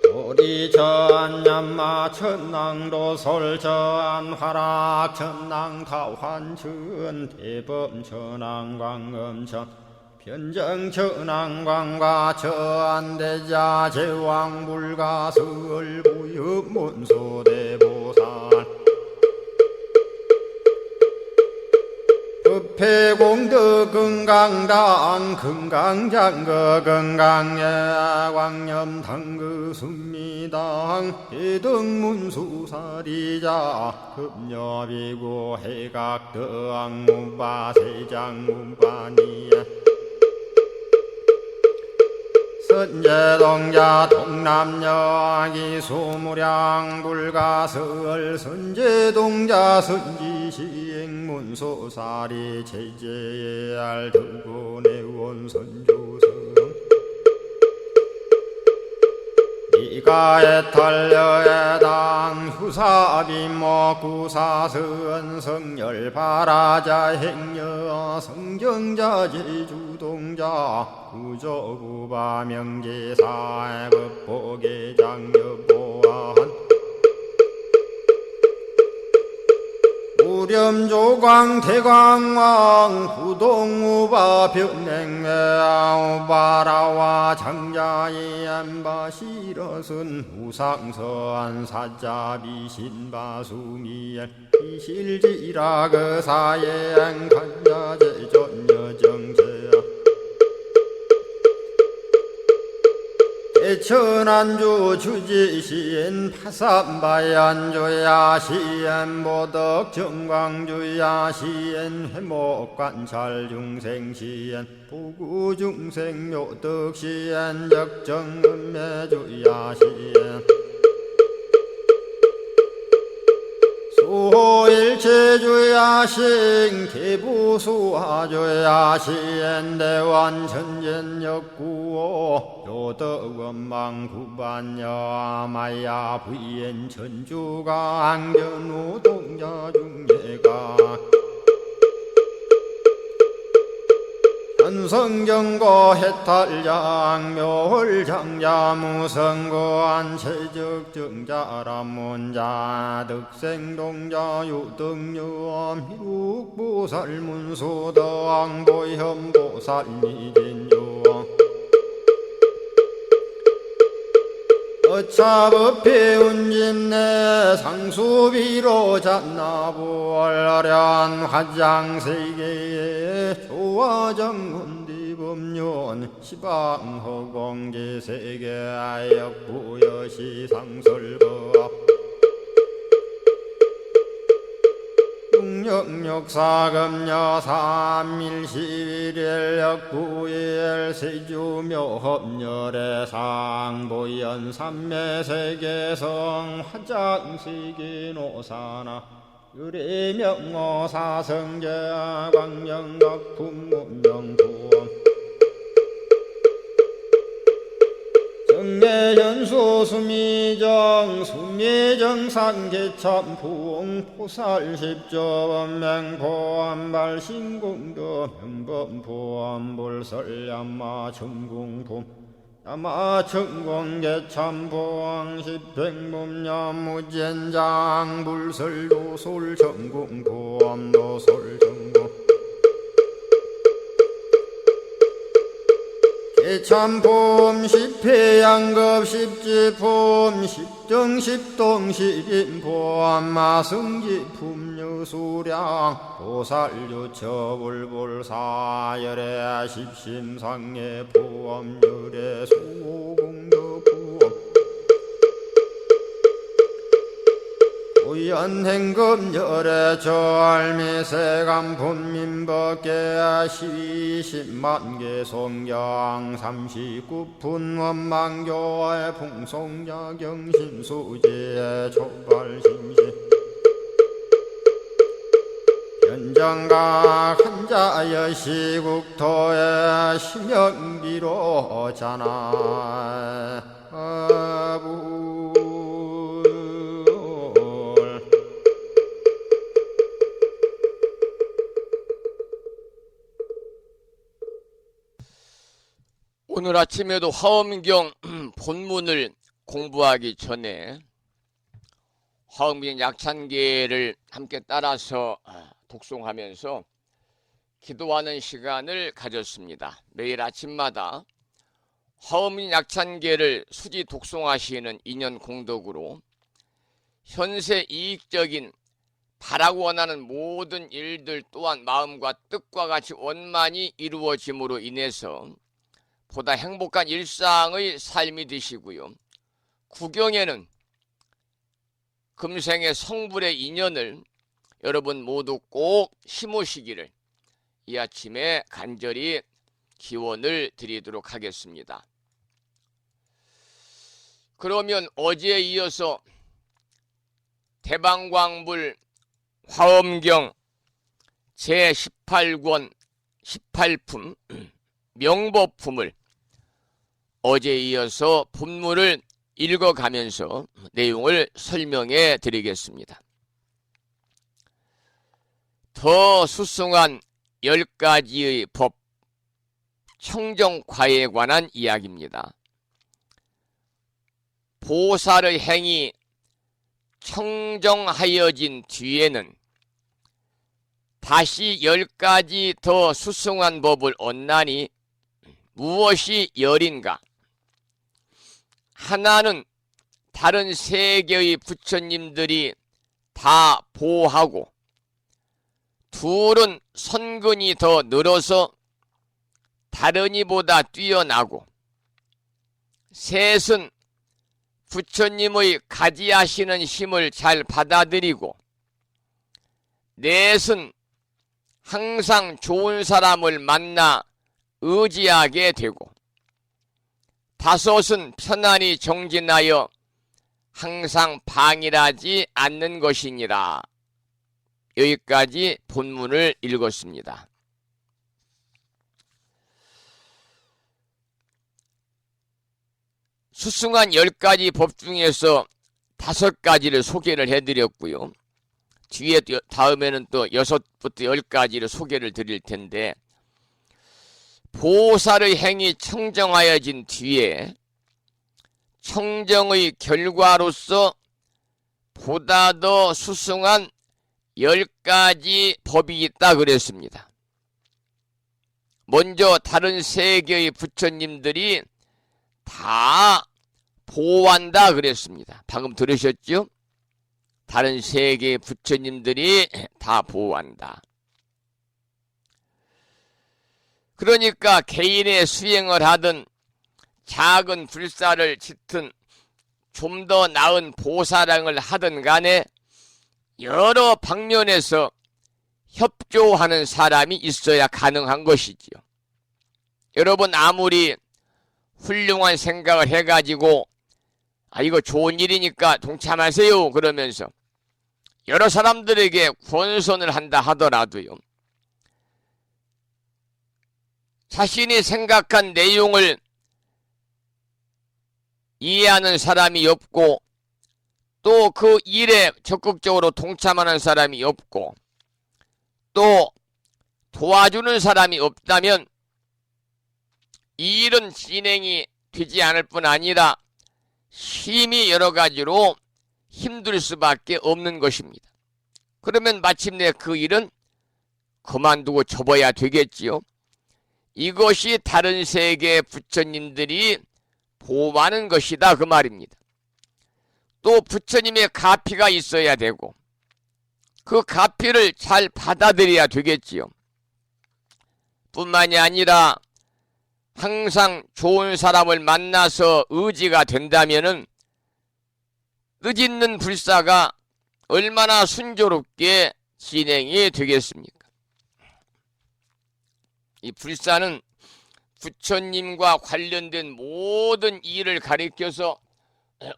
도리전냠마 천낭도 설전 화락 천낭 타환천 대범 천왕 광음천 변정 천왕광과 천대자 제왕불가 설부엽 문소대보살 법회공덕 금강당 금강장거 금강예광염 당그 순미당 해등문수사리자 급녀비고 해각덕 문바 세장 문바니야 선제동자 동남여기 소무량 불가설 선제동자 선지시행문소사리 제제알 등군의원 선조성 이가에 탈려에당 후사비모 구사선 성열 바라자 행여 성경자 제주동자 구조구바 명제사의 법보계장 여보한 우렴조광 대광왕 부동우바 변냉매아 우바라와 장자이 안바시러슨 우상서안 사자비 신바수미엘 이실지라 그사예 안간자제 전여정제야 대천안주 주지시엔 파산바얀주야 시엔 보덕 정광주야 시엔 회목관찰 중생시엔 부구중생 묘덕시엔 적정음매주야 시엔 소일 일체주야신 개부수하주야신 대원천전역구오 요덕원망구반야 마야 부인 천주가 안견우 동자중예가 현성경고 해탈양 묘홀장자 무성고한 체적정자람문자 득생동자 유등유엄 희룩보살문소덕보현보살미진유 어차법해 운집내 상수비로 잔나부얼련 화장세계에 조화정운디법륜 시방허공제세계 아역부여시 상설법 육력사금여 삼일시일일 역부일 세주묘협열의 상보연 삼매세계성 화장세계노사나 유래명어사성제 광명각품문명부엄 정례현수 수미정 수미정상계참풍 포살십조범맹포암발신공도 명범포암불설야마 천궁품 야마천공계참포항 십행범야무젠장 불설도솔 천궁포암도솔천궁 개참폼 십회양급 십지폼 십정십동 십인폼 마승지품 유수량 보살유처불불사열의 십심상의 포엄열의 수공덕부엄 우연행급열의 절미세간품민법계 시십만개 송경 39분 원망교의 풍송야경신수지의 초발신시 현정각 한자의 시국토의 심영비로 자나부 오늘 아침에도 화엄경 본문을 공부하기 전에 화엄경 약찬계를 함께 따라서 독송하면서 기도하는 시간을 가졌습니다. 매일 아침마다 화엄경 약찬계를 수지 독송하시는 인연 공덕으로 현세 이익적인 바라고 원하는 모든 일들 또한 마음과 뜻과 같이 원만히 이루어짐으로 인해서 보다 행복한 일상의 삶이 되시고요. 구경에는 금생의 성불의 인연을 여러분 모두 꼭 심으시기를 이 아침에 간절히 기원을 드리도록 하겠습니다. 그러면 어제에 이어서 대방광불 화엄경 제18권 18품 명법품을 어제에 이어서 본문을 읽어가면서 내용을 설명해 드리겠습니다. 더 수승한 10가지의 법 청정과에 관한 이야기입니다. 보살의 행이 청정하여진 뒤에는 다시 10가지 더 수승한 법을 얻나니 무엇이 열인가? 하나는 다른 3개의 부처님들이 다 보호하고, 둘은 선근이 더 늘어서 다른 이보다 뛰어나고, 셋은 부처님의 가지하시는 힘을 잘 받아들이고, 넷은 항상 좋은 사람을 만나 의지하게 되고, 다섯은 편안히 정진하여 항상 방일하지 않는 것이니라. 여기까지 본문을 읽었습니다. 수승한 10가지 법 중에서 5가지를 소개를 해드렸고요. 뒤에 다음에는 또 6부터 10가지를 소개를 드릴 텐데, 보살의 행이 청정하여진 뒤에 청정의 결과로서 보다 더 수승한 10가지 법이 있다 그랬습니다. 먼저 다른 세계의 부처님들이 다 보호한다 그랬습니다. 방금 들으셨죠? 다른 세계의 부처님들이 다 보호한다. 그러니까 개인의 수행을 하든 작은 불사를 짓든 좀 더 나은 보살행을 하든 간에 여러 방면에서 협조하는 사람이 있어야 가능한 것이지요. 여러분 아무리 훌륭한 생각을 해가지고 이거 좋은 일이니까 동참하세요 그러면서 여러 사람들에게 권선을 한다 하더라도요, 자신이 생각한 내용을 이해하는 사람이 없고 또 그 일에 적극적으로 동참하는 사람이 없고 또 도와주는 사람이 없다면 이 일은 진행이 되지 않을 뿐 아니라 심히 여러 가지로 힘들 수밖에 없는 것입니다. 그러면 마침내 그 일은 그만두고 접어야 되겠지요. 이것이 다른 세계 부처님들이 보호하는 것이다 그 말입니다. 또 부처님의 가피가 있어야 되고 그 가피를 잘 받아들여야 되겠지요. 뿐만이 아니라 항상 좋은 사람을 만나서 의지가 된다면은 뜻있는 불사가 얼마나 순조롭게 진행이 되겠습니까? 이 불사는 부처님과 관련된 모든 일을 가리켜서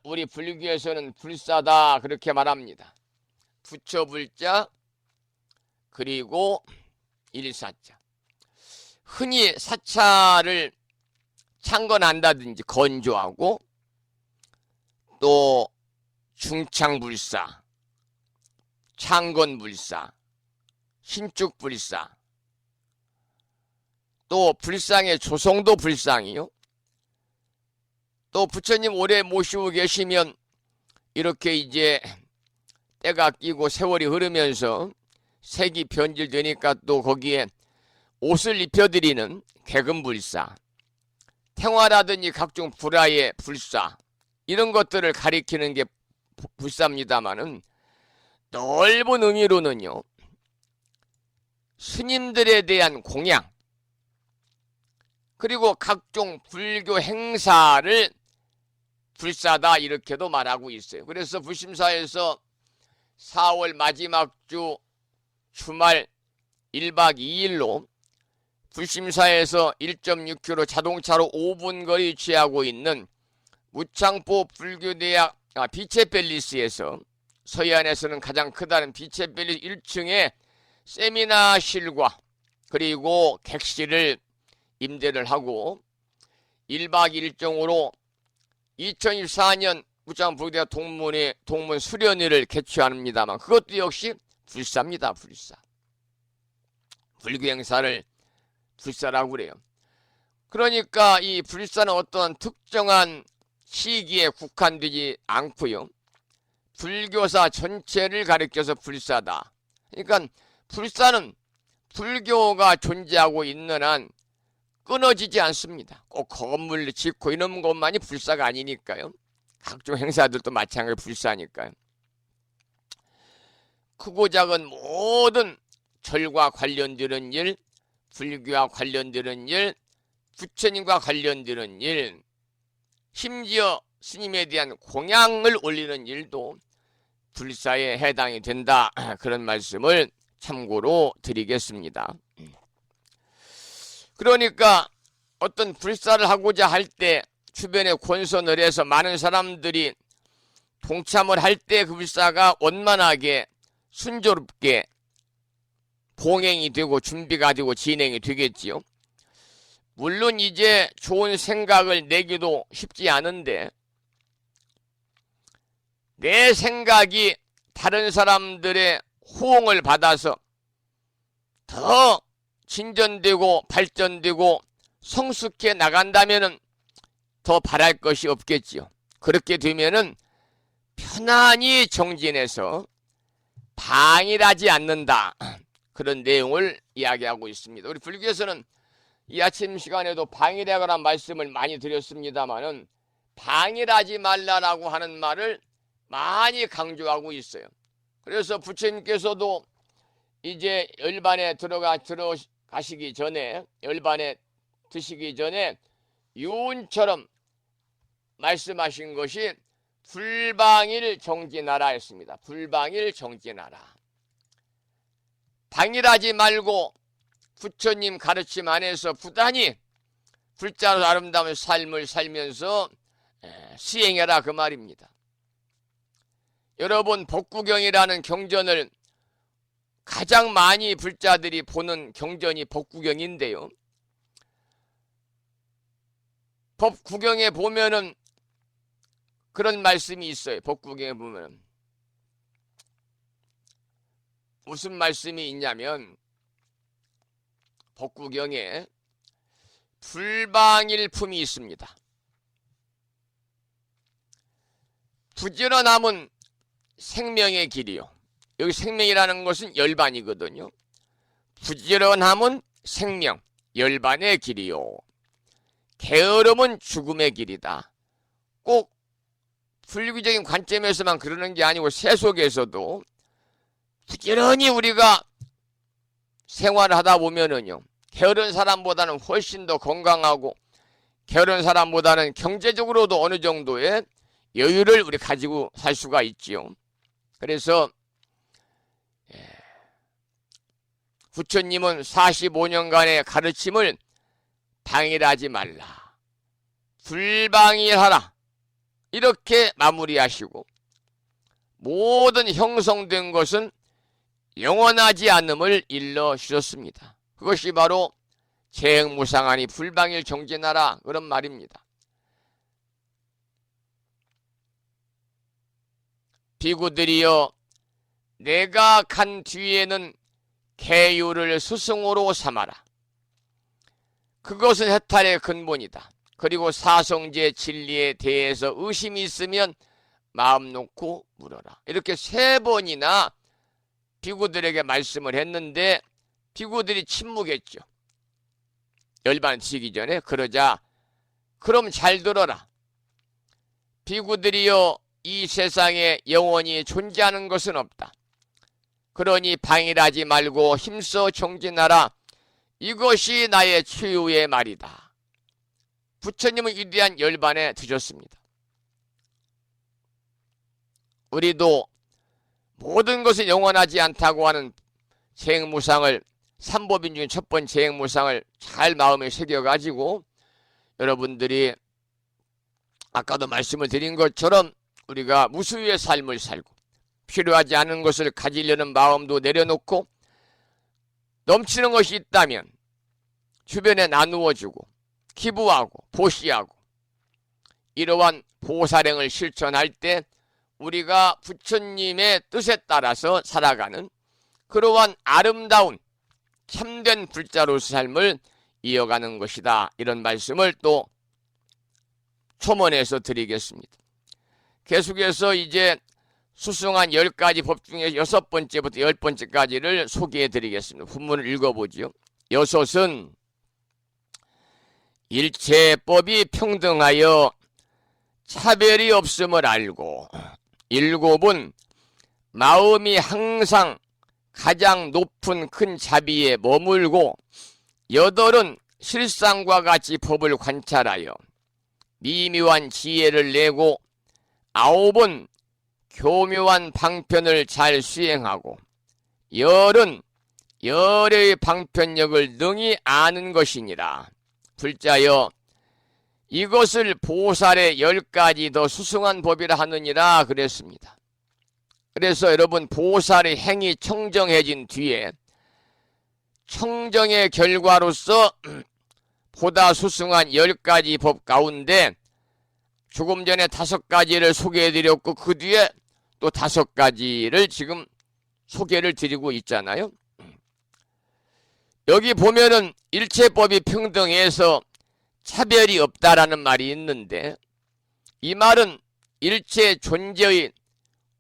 우리 불교에서는 불사다 그렇게 말합니다. 부처불자 그리고 일사자. 흔히 사찰을 창건한다든지 건조하고 또 중창불사, 창건불사, 신축불사, 또 불상의 조성도 불상이요. 또 부처님 오래 모시고 계시면 이렇게 이제 때가 끼고 세월이 흐르면서 색이 변질되니까 또 거기에 옷을 입혀드리는 개근불사, 태화라든지 각종 불화의 불사, 이런 것들을 가리키는 게 불사입니다마는 넓은 의미로는요, 스님들에 대한 공양 그리고 각종 불교 행사를 불사다 이렇게도 말하고 있어요. 그래서 불심사에서 4월 마지막 주 주말 1박 2일로 불심사에서 1.6km 자동차로 5분 거리 위치하고 있는 무창포 불교대학 비체팰리스에서 서해안에서는 가장 크다는 비체팰리스 1층에 세미나실과 그리고 객실을 임대를 하고 1박 2일 일정으로 2024년 무창포대학 동문 수련회를 개최합니다만 그것도 역시 불사입니다. 불사. 불교 행사를 불사라고 그래요. 그러니까 이 불사는 어떠한 특정한 시기에 국한되지 않고요. 불교사 전체를 가리켜서 불사다. 그러니까 불사는 불교가 존재하고 있는 한 끊어지지 않습니다. 꼭 건물을 짓고 이런 것만이 불사가 아니니까요. 각종 행사들도 마찬가지로 불사니까요. 크고 작은 모든 절과 관련되는 일, 불교와 관련되는 일, 부처님과 관련되는 일, 심지어 스님에 대한 공양을 올리는 일도 불사에 해당이 된다. 그런 말씀을 참고로 드리겠습니다. 그러니까 어떤 불사를 하고자 할 때 주변에 권선을 해서 많은 사람들이 동참을 할 때 그 불사가 원만하게 순조롭게 봉행이 되고 준비가 되고 진행이 되겠지요. 물론 이제 좋은 생각을 내기도 쉽지 않은데 내 생각이 다른 사람들의 호응을 받아서 더 진전되고 발전되고 성숙해 나간다면은 더 바랄 것이 없겠지요. 그렇게 되면은 편안히 정진해서 방일하지 않는다. 그런 내용을 이야기하고 있습니다. 우리 불교에서는 이 아침 시간에도 방일에 관한 말씀을 많이 드렸습니다만은 방일하지 말라라고 하는 말을 많이 강조하고 있어요. 그래서 부처님께서도 이제 열반에 들어가시기 전에, 열반에 드시기 전에 유언처럼 말씀하신 것이 불방일 정진하라 했습니다. 불방일 정진하라. 방일하지 말고 부처님 가르침 안에서 부단히 불자로 아름다운 삶을 살면서 수행해라 그 말입니다. 여러분 법구경이라는 경전을 가장 많이 불자들이 보는 경전이 법구경인데요. 법구경에 보면은 그런 말씀이 있어요. 법구경에 보면 무슨 말씀이 있냐면 법구경에 불방일품이 있습니다. 부지런함은 생명의 길이요. 여기 생명이라는 것은 열반이거든요. 부지런함은 생명, 열반의 길이요. 게으름은 죽음의 길이다. 꼭 불교적인 관점에서만 그러는 게 아니고 세속에서도 부지런히 우리가 생활을 하다 보면은요, 게으른 사람보다는 훨씬 더 건강하고 게으른 사람보다는 경제적으로도 어느 정도의 여유를 우리 가지고 살 수가 있지요. 그래서 부처님은 45년간의 가르침을 방일하지 말라, 불방일하라 이렇게 마무리하시고 모든 형성된 것은 영원하지 않음을 일러주셨습니다. 그것이 바로 재행무상하니 불방일 정진하라 그런 말입니다. 비구들이여 내가 간 뒤에는 계율을 스승으로 삼아라. 그것은 해탈의 근본이다. 그리고 사성제 진리에 대해서 의심이 있으면 마음 놓고 물어라. 이렇게 3번이나 비구들에게 말씀을 했는데 비구들이 침묵했죠. 열반 치기 전에. 그러자 그럼 잘 들어라. 비구들이여 이 세상에 영원히 존재하는 것은 없다. 그러니 방일하지 말고 힘써 정진하라. 이것이 나의 최후의 말이다. 부처님은 위대한 열반에 드셨습니다. 우리도 모든 것은 영원하지 않다고 하는 재행무상을, 삼법인 중에 첫 번째 재행무상을 잘 마음에 새겨가지고 여러분들이 아까도 말씀을 드린 것처럼 우리가 무수의 삶을 살고 필요하지 않은 것을 가지려는 마음도 내려놓고 넘치는 것이 있다면 주변에 나누어주고 기부하고 보시하고 이러한 보살행을 실천할 때 우리가 부처님의 뜻에 따라서 살아가는 그러한 아름다운 참된 불자로서 삶을 이어가는 것이다. 이런 말씀을 또 초문에서 드리겠습니다. 계속해서 이제 수승한 10가지 법 중에 6번째부터 10번째까지를 소개해 드리겠습니다. 본문을 읽어보죠. 6은 일체법이 평등하여 차별이 없음을 알고, 7은 마음이 항상 가장 높은 큰 자비에 머물고, 8은 실상과 같이 법을 관찰하여 미묘한 지혜를 내고, 9은 교묘한 방편을 잘 수행하고, 10은 열의 방편력을 능히 아는 것이니라. 불자여 이것을 보살의 10가지 더 수승한 법이라 하느니라 그랬습니다. 그래서 여러분 보살의 행이 청정해진 뒤에 청정의 결과로서 보다 소승한 10가지 법 가운데 조금 전에 5가지를 소개해드렸고 그 뒤에 또 5가지를 지금 소개를 드리고 있잖아요. 여기 보면은 일체법이 평등해서 차별이 없다라는 말이 있는데 이 말은 일체 존재의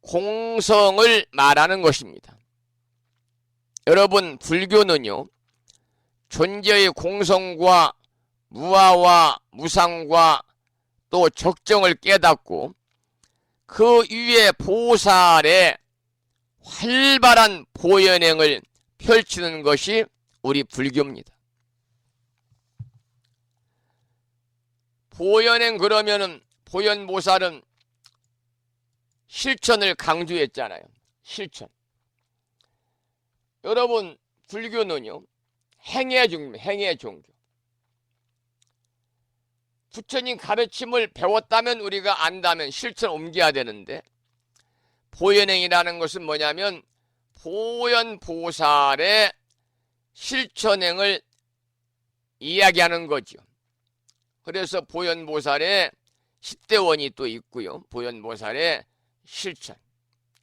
공성을 말하는 것입니다. 여러분, 불교는요, 존재의 공성과 무아와 무상과 또 적정을 깨닫고 그 위에 보살의 활발한 보현행을 펼치는 것이 우리 불교입니다. 보현행 그러면은 보현보살은 실천을 강조했잖아요. 실천. 여러분, 불교는요, 행의 종교입니다. 행의 종교. 부처님 가르침을 배웠다면 우리가 안다면 실천 옮겨야 되는데 보현행이라는 것은 뭐냐면 보현보살의 실천행을 이야기하는 거죠. 그래서 보현보살의 10대원이 또 있고요. 보현보살의 실천.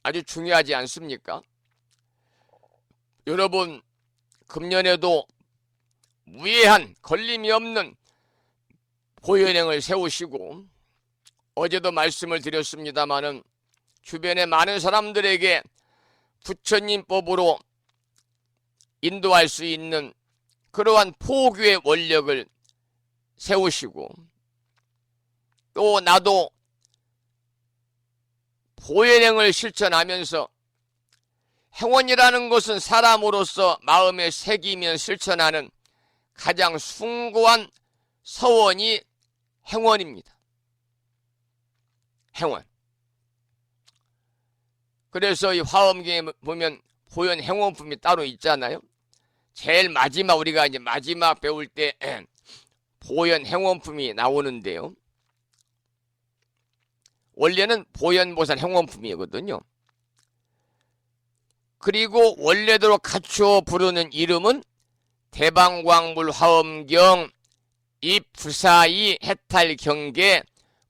아주 중요하지 않습니까? 여러분, 금년에도 무해한 걸림이 없는 보현행을 세우시고 어제도 말씀을 드렸습니다마는 주변의 많은 사람들에게 부처님 법으로 인도할 수 있는 그러한 포교의 원력을 세우시고 또 나도 보현행을 실천하면서 행원이라는 것은 사람으로서 마음에 새기면 실천하는 가장 숭고한 서원이 행원입니다. 행원. 그래서 이 화엄경에 보면 보현 행원품이 따로 있잖아요. 제일 마지막 우리가 이제 마지막 배울 때 보현 행원품이 나오는데요. 원래는 보현보살 행원품이거든요. 그리고 원래대로 갖추어 부르는 이름은 대방광물 화엄경 입부사이 해탈경계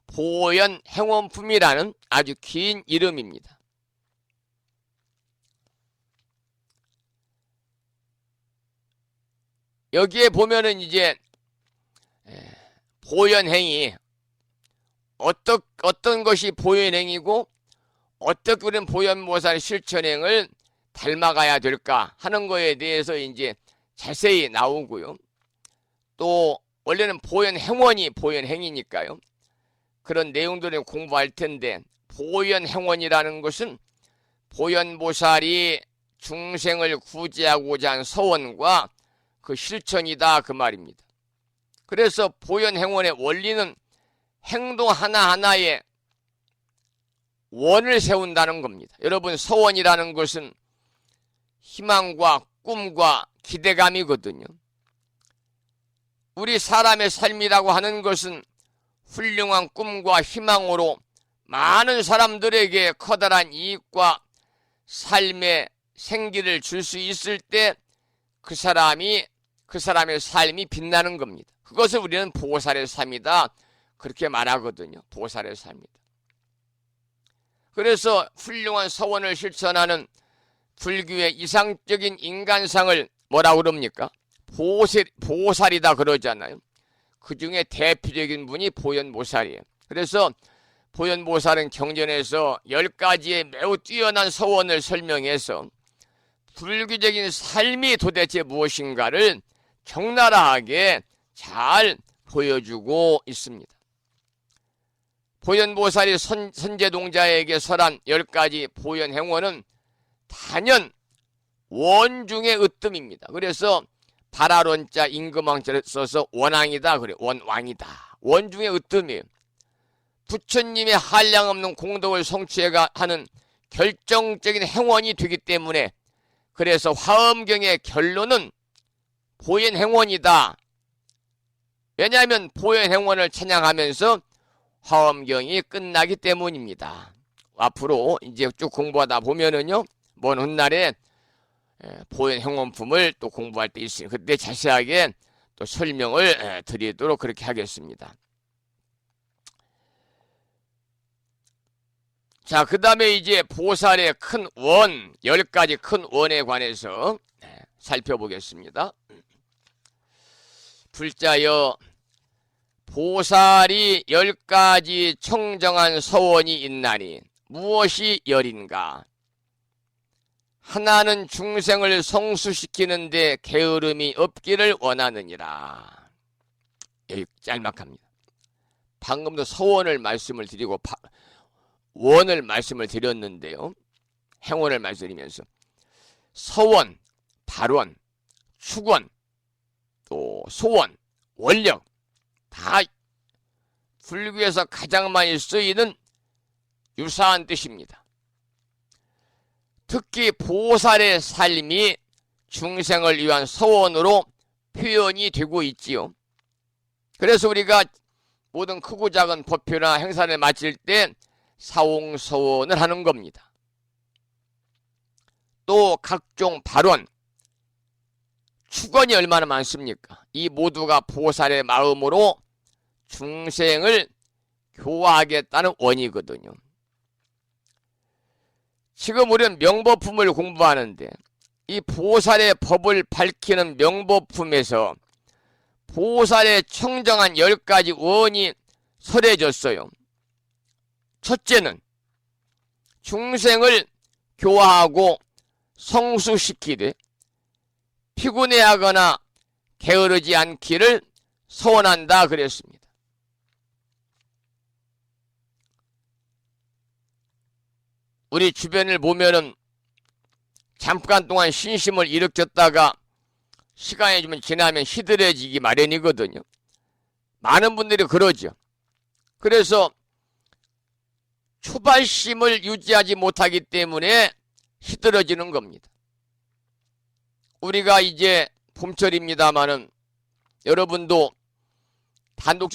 보현 행원품이라는 아주 긴 이름입니다. 여기에 보면은 이제 보현행이 어떤 것이 보현행이고 어떻게 우리는 보현보살 실천행을 닮아가야 될까 하는 거에 대해서 이제 자세히 나오고요. 또 원래는 보현행원이 보현행이니까요. 그런 내용들을 공부할 텐데 보현행원이라는 것은 보현보살이 중생을 구제하고자 한 서원과 그 실천이다 그 말입니다. 그래서 보현행원의 원리는 행동 하나하나에 원을 세운다는 겁니다. 여러분, 서원이라는 것은 희망과 꿈과 기대감이거든요. 우리 사람의 삶이라고 하는 것은 훌륭한 꿈과 희망으로 많은 사람들에게 커다란 이익과 삶의 생기를 줄 수 있을 때 그 사람의 삶이 빛나는 겁니다. 그것을 우리는 보살의 삶이다 그렇게 말하거든요. 보살의 삶이다. 그래서 훌륭한 서원을 실천하는 불교의 이상적인 인간상을 뭐라고 그럽니까? 보살이다 그러잖아요. 그 중에 대표적인 분이 보현보살이에요. 그래서 보현보살은 경전에서 10가지의 매우 뛰어난 서원을 설명해서 불교적인 삶이 도대체 무엇인가를 적나라하게 잘 보여주고 있습니다. 보현보살이 선제동자에게 설한 10가지 보현행원은 단연 원중의 으뜸입니다. 그래서 발화론자 임금왕자를 써서 원왕이다 그래. 원왕이다. 원중의 으뜸이에요. 부처님의 한량없는 공덕을 성취해가 하는 결정적인 행원이 되기 때문에 그래서 화엄경의 결론은 보현행원이다. 왜냐하면 보현행원을 찬양하면서 화엄경이 끝나기 때문입니다. 앞으로 이제 쭉 공부하다 보면은요, 먼 훗날에 보현 행원품을 또 공부할 때 있으니 그때 자세하게 또 설명을 드리도록 그렇게 하겠습니다. 자, 그 다음에 이제 보살의 큰 원, 10가지 큰 원에 관해서 살펴보겠습니다. 불자여, 보살이 10가지 청정한 서원이 있나니 무엇이 열인가? 하나는 중생을 성수시키는데 게으름이 없기를 원하느니라. 여기 짤막합니다. 방금도 서원을 말씀을 드리고 원을 말씀을 드렸는데요. 행원을 말씀드리면서 서원, 발원, 축원, 또 소원, 원력 다 불교에서 가장 많이 쓰이는 유사한 뜻입니다. 특히 보살의 삶이 중생을 위한 서원으로 표현이 되고 있지요. 그래서 우리가 모든 크고 작은 법회나 행사를 마칠 때 사옹서원을 하는 겁니다. 또 각종 발언, 축원이 얼마나 많습니까? 이 모두가 보살의 마음으로 중생을 교화하겠다는 원이거든요. 지금 우리는 명법품을 공부하는데 이 보살의 법을 밝히는 명법품에서 보살의 청정한 10가지 원이 설해졌어요. 첫째는 중생을 교화하고 성수시키되 피곤해하거나 게으르지 않기를 서원한다 그랬습니다. 우리 주변을 보면은 잠깐 동안 신심을 일으켰다가 시간이 좀 지나면 시들해지기 마련이거든요. 많은 분들이 그러죠. 그래서 초발심을 유지하지 못하기 때문에 시들어지는 겁니다. 우리가 이제 봄철입니다마는 여러분도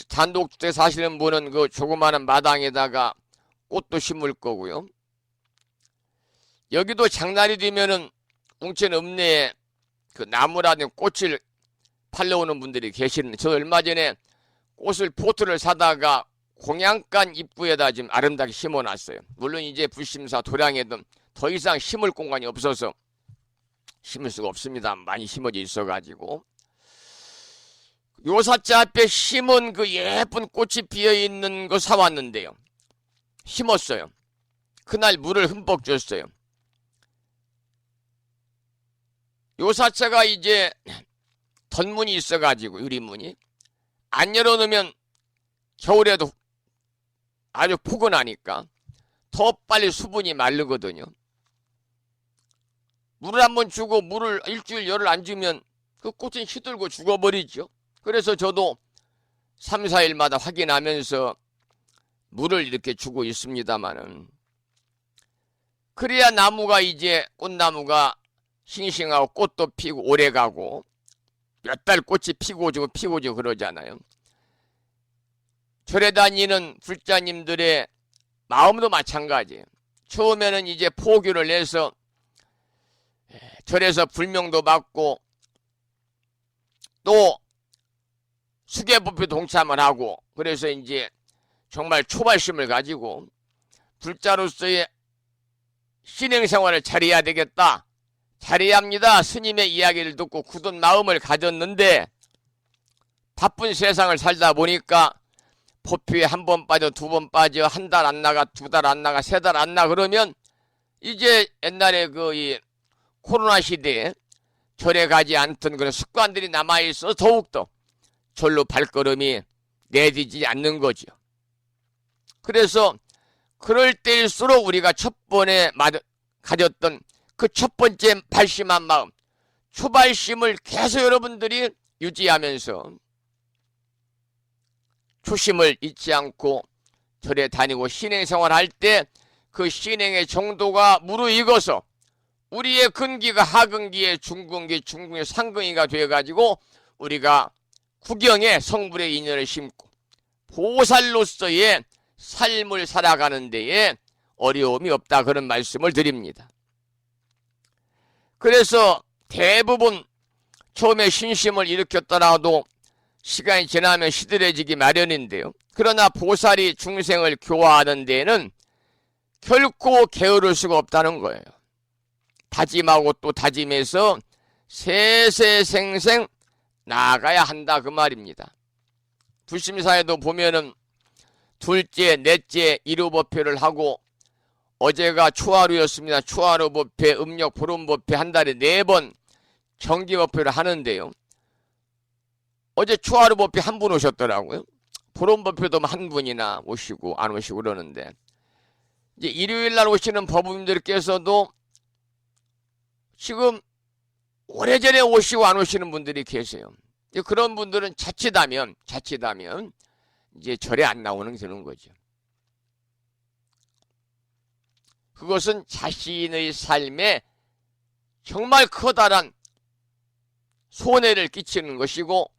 단독주택 사시는 분은 그 조그마한 마당에다가 꽃도 심을 거고요. 여기도 장날이 되면은 웅천 읍내에 그 나무라든 꽃을 팔러 오는 분들이 계시는데 저 얼마 전에 꽃을 포트를 사다가 공양간 입구에다 지금 아름답게 심어놨어요. 물론 이제 불심사 도량에도 더 이상 심을 공간이 없어서 심을 수가 없습니다. 많이 심어져 있어가지고 요사자 앞에 심은 그 예쁜 꽃이 피어있는 거 사왔는데요. 심었어요. 그날 물을 흠뻑 줬어요. 요사자가 이제 덧문이 있어가지고 유리문이 안 열어놓으면 겨울에도 아주 포근하니까 더 빨리 수분이 마르거든요. 물을 한번 주고 물을 일주일 열을 안 주면 그 꽃은 시들고 죽어버리죠. 그래서 저도 3, 4일마다 확인하면서 물을 이렇게 주고 있습니다만은 그래야 나무가 이제 꽃나무가 싱싱하고 꽃도 피고 오래가고 몇 달 꽃이 피고 지고 그러잖아요. 절에 다니는 불자님들의 마음도 마찬가지예요. 처음에는 이제 포교를 내서 절에서 불명도 받고 또 수계법회 동참을 하고 그래서 이제 정말 초발심을 가지고 불자로서의 신행생활을 잘해야 되겠다. 잘해야 합니다. 스님의 이야기를 듣고 굳은 마음을 가졌는데 바쁜 세상을 살다 보니까 법회에 한 번 빠져 두 번 빠져 한 달 안 나가 두 달 안 나가 세 달 안 나가 그러면 이제 옛날에 그 이 코로나 시대에 절에 가지 않던 그런 습관들이 남아있어 더욱더 절로 발걸음이 내디지 않는 거죠. 그래서 그럴 때일수록 우리가 첫 번에 가졌던 그 첫 번째 발심한 마음, 초발심을 계속 여러분들이 유지하면서 초심을 잊지 않고 절에 다니고 신행생활 할 때 그 신행의 정도가 무르익어서 우리의 근기가 하근기에 중근기, 중근기, 상근기가 되어가지고 우리가 구경에 성불의 인연을 심고 보살로서의 삶을 살아가는 데에 어려움이 없다 그런 말씀을 드립니다. 그래서 대부분 처음에 신심을 일으켰더라도 시간이 지나면 시들해지기 마련인데요. 그러나 보살이 중생을 교화하는 데에는 결코 게으를 수가 없다는 거예요. 다짐하고 또 다짐해서 세세생생 나아가야 한다 그 말입니다. 불심사에도 보면은 둘째, 넷째 일요법회를 하고 어제가 초하루였습니다. 초하루법회, 음력 보름법회 한 달에 4번 정기법회를 하는데요. 어제 초하루법회 한 분 오셨더라고요. 보름법회도 한 분이나 오시고 안 오시고 그러는데 이제 일요일날 오시는 법부님들께서도 지금 오래전에 오시고 안 오시는 분들이 계세요. 그런 분들은 자칫하면 이제 절에 안 나오는 게 되는 거죠. 그것은 자신의 삶에 정말 커다란 손해를 끼치는 것이고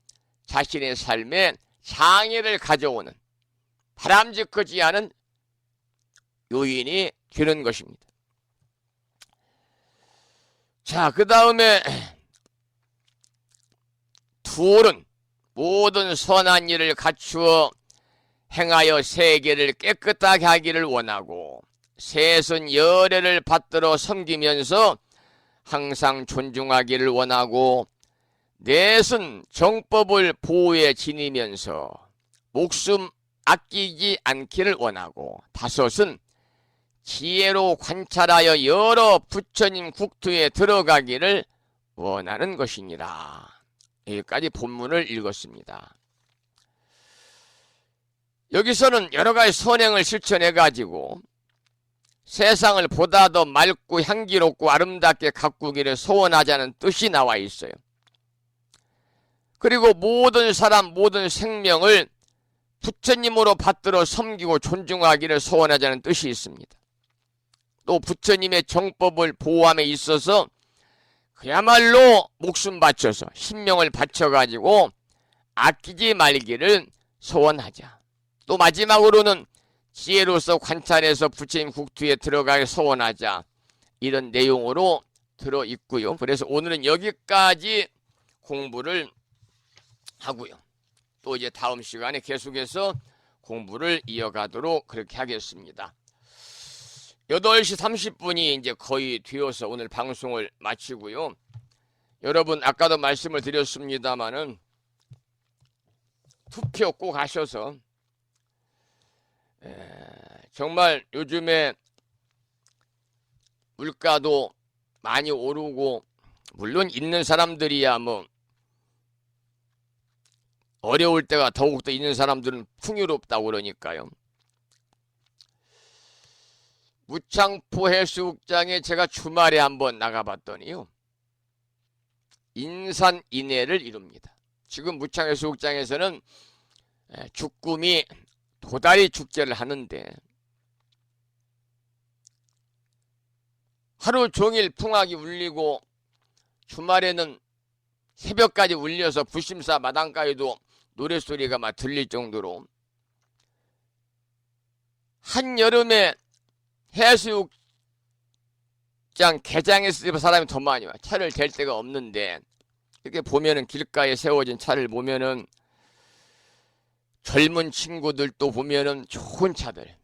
자신의 삶에 장애를 가져오는 바람직하지 않은 요인이 되는 것입니다. 자, 그 다음에 둘은 모든 선한 일을 갖추어 행하여 세계를 깨끗하게 하기를 원하고 셋은 열애를 받들어 섬기면서 항상 존중하기를 원하고 넷은 정법을 보호해 지니면서 목숨 아끼지 않기를 원하고 다섯은 지혜로 관찰하여 여러 부처님 국토에 들어가기를 원하는 것이니라. 여기까지 본문을 읽었습니다. 여기서는 여러 가지 선행을 실천해 가지고 세상을 보다 더 맑고 향기롭고 아름답게 가꾸기를 소원하자는 뜻이 나와 있어요. 그리고 모든 사람, 모든 생명을 부처님으로 받들어 섬기고 존중하기를 소원하자는 뜻이 있습니다. 또 부처님의 정법을 보호함에 있어서 그야말로 목숨 바쳐서 신명을 바쳐가지고 아끼지 말기를 소원하자. 또 마지막으로는 지혜로서 관찰해서 부처님 국토에 들어가길 소원하자. 이런 내용으로 들어있고요. 그래서 오늘은 여기까지 공부를 하고요. 또 이제 다음 시간에 계속해서 공부를 이어가도록 그렇게 하겠습니다. 8시 30분이 이제 거의 되어서 오늘 방송을 마치고요. 여러분 아까도 말씀을 드렸습니다마는 투표 꼭 하셔서 정말 요즘에 물가도 많이 오르고 물론 있는 사람들이야 뭐 어려울 때가 더욱더 있는 사람들은 풍요롭다고 그러니까요. 무창포 해수욕장에 제가 주말에 한번 나가봤더니요. 인산인해를 이룹니다. 지금 무창해수욕장에서는 죽금이 도다리 축제를 하는데 하루 종일 풍악이 울리고 주말에는 새벽까지 울려서 부심사 마당가에도 노랫소리가 막 들릴 정도로 한여름에 해수욕장 개장했을 때 사람이 더 많이 와요. 차를 댈 데가 없는데 이렇게 보면은 길가에 세워진 차를 보면은 젊은 친구들도 보면은 좋은 차들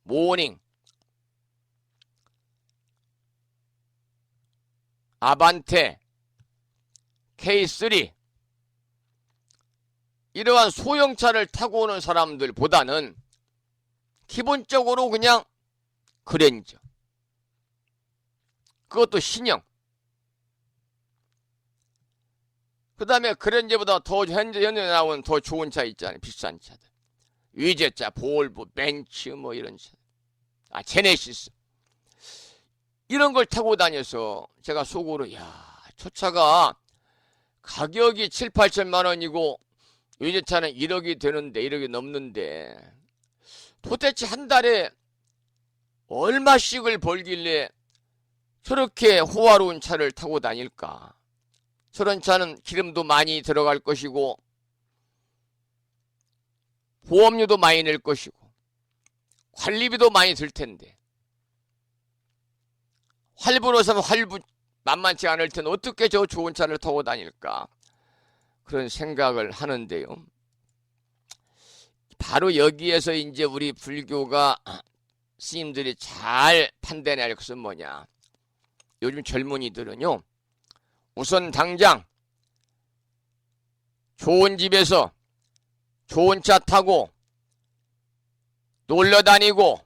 모닝 아반떼 K3 이러한 소형차를 타고 오는 사람들보다는 기본적으로 그냥 그랜저 그것도 신형 그 다음에 그랜저보다 더 현재 나온 더 좋은 차 있잖아요. 비싼 차들 위제차, 볼보, 벤츠 뭐 이런 차 제네시스 이런 걸 타고 다녀서 제가 속으로 야, 저 차가 가격이 7, 8천만 원이고 위제차는 1억이 되는데 1억이 넘는데 도대체 한 달에 얼마씩을 벌길래 저렇게 호화로운 차를 타고 다닐까? 저런 차는 기름도 많이 들어갈 것이고 보험료도 많이 낼 것이고 관리비도 많이 들 텐데 활부로서는 활부 만만치 않을 텐데 어떻게 저 좋은 차를 타고 다닐까? 그런 생각을 하는데요. 바로 여기에서 이제 우리 불교가 스님들이 잘 판단해야 할 것은 뭐냐? 요즘 젊은이들은요, 우선 당장 좋은 집에서 좋은 차 타고 놀러 다니고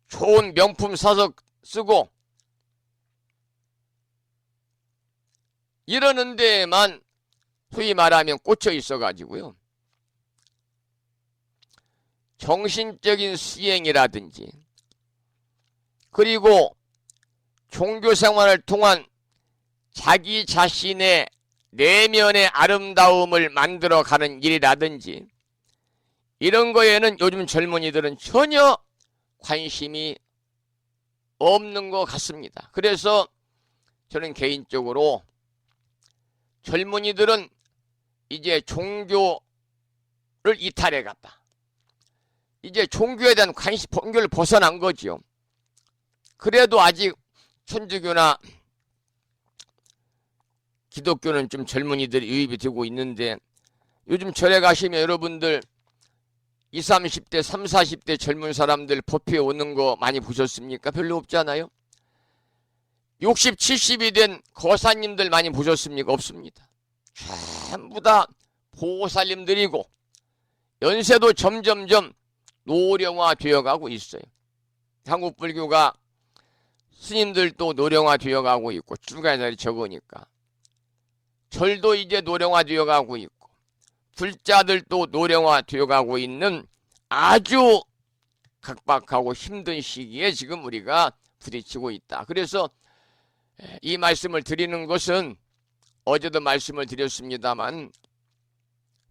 좋은 명품 사서 쓰고 이러는 데에만 소위 말하면 꽂혀 있어 가지고요. 정신적인 수행이라든지 그리고 종교 생활을 통한 자기 자신의 내면의 아름다움을 만들어가는 일이라든지 이런 거에는 요즘 젊은이들은 전혀 관심이 없는 것 같습니다. 그래서 저는 개인적으로 젊은이들은 이제 종교를 이탈해 갔다. 이제 종교에 대한 관심, 종교를 벗어난 거지요. 그래도 아직 천주교나 기독교는 좀 젊은이들이 유입이 되고 있는데 요즘 절에 가시면 여러분들 20, 30대, 30, 40대 젊은 사람들 법회에 오는 거 많이 보셨습니까? 별로 없잖아요. 60, 70이 된 거사님들 많이 보셨습니까? 없습니다. 전부 다 보살님들이고 연세도 점점점 노령화 되어가고 있어요. 한국 불교가 스님들도 노령화 되어가고 있고 출가의 날이 적으니까 절도 이제 노령화 되어가고 있고 불자들도 노령화 되어가고 있는 아주 각박하고 힘든 시기에 지금 우리가 부딪히고 있다. 그래서 이 말씀을 드리는 것은 어제도 말씀을 드렸습니다만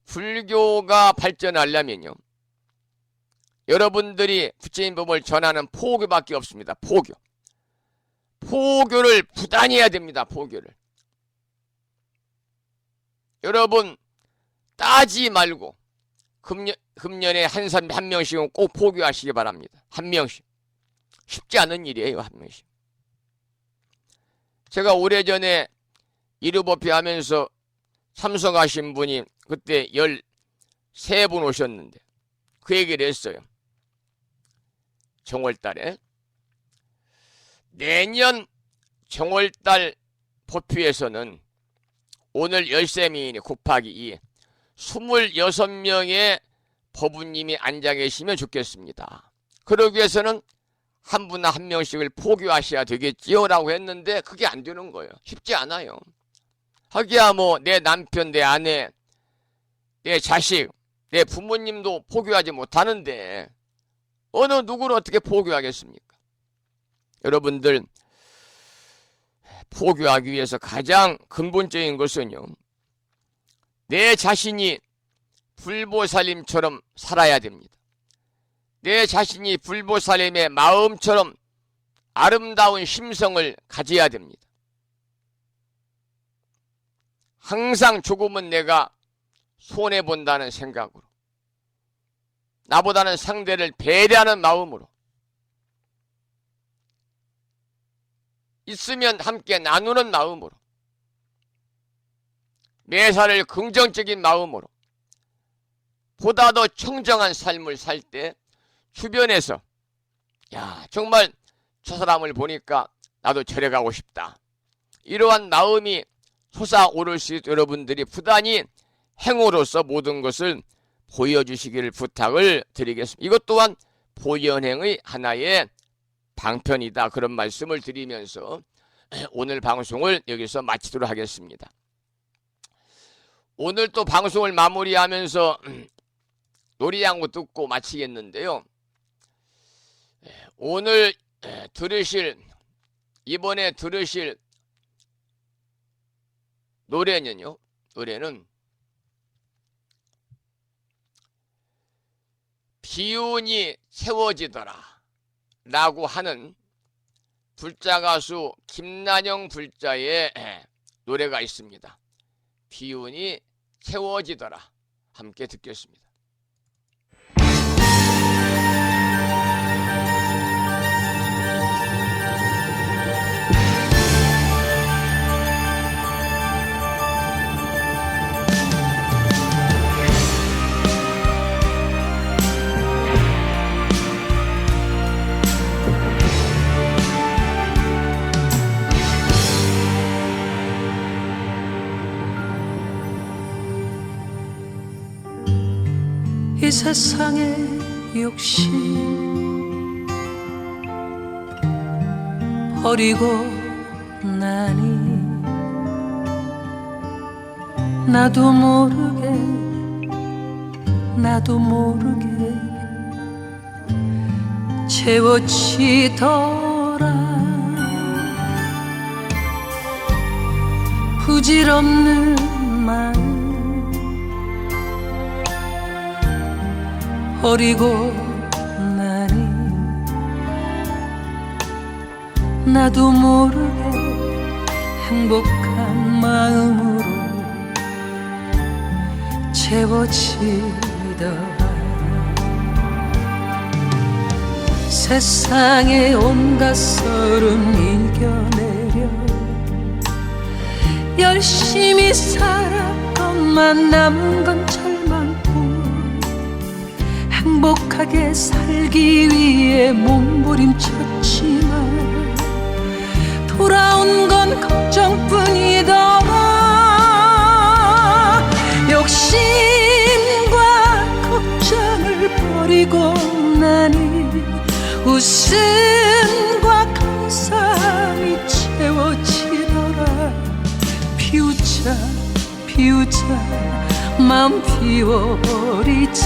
불교가 발전하려면요. 여러분들이 부처님 법을 전하는 포교밖에 없습니다. 포교. 포교를 부단히 해야 됩니다. 포교를. 여러분 따지 말고 금년에 한 명씩은 꼭 포교하시기 바랍니다. 한 명씩. 쉽지 않은 일이에요. 한 명씩. 제가 오래전에 일요법회 하면서 참석하신 분이 그때 13분 오셨는데 그 얘기를 했어요. 정월달에 내년 정월달 법회에서는 오늘 13명이니 곱하기 2 26명의 법우님이 앉아 계시면 좋겠습니다. 그러기 위해서는 한 분 한 명씩을 포교하셔야 되겠지요 라고 했는데 그게 안 되는 거예요. 쉽지 않아요. 하기야 뭐 내 남편, 내 아내, 내 자식, 내 부모님도 포교하지 못하는데 어느 누구를 어떻게 포교하겠습니까? 여러분들 포교하기 위해서 가장 근본적인 것은요. 내 자신이 불보살님처럼 살아야 됩니다. 내 자신이 불보살님의 마음처럼 아름다운 심성을 가져야 됩니다. 항상 조금은 내가 손해본다는 생각으로 나보다는 상대를 배려하는 마음으로 있으면 함께 나누는 마음으로 매사를 긍정적인 마음으로 보다 더 청정한 삶을 살 때 주변에서 야 정말 저 사람을 보니까 나도 절에 가고 싶다. 이러한 마음이 솟아오를 수 있도록 여러분들이 부단히 행으로서 모든 것을 보여주시기를 부탁을 드리겠습니다. 이것 또한 보현행의 하나의 방편이다. 그런 말씀을 드리면서 오늘 방송을 여기서 마치도록 하겠습니다. 오늘 또 방송을 마무리하면서 노래 한 곡 듣고 마치겠는데요. 오늘 이번에 들으실 노래는 비운이 채워지더라 라고 하는 불자 가수 김난영 불자의 노래가 있습니다. 비운이 채워지더라. 함께 듣겠습니다. 이 세상의 욕심 버리고 나니 나도 모르게 채워지더라. 부질없는 마음 버리고 나니 나도 모르게 행복한 마음으로 채워지더라. 세상의 온갖 서름 이겨내려 열심히 살았건만 남은 건 절망뿐. 행복하게 살기 위해 몸부림쳤지만 돌아온 건 걱정뿐이더라. 욕심과 걱정을 버리고 나니 웃음과 감사함이 채워지더라. 피우자 마음 피워버리자.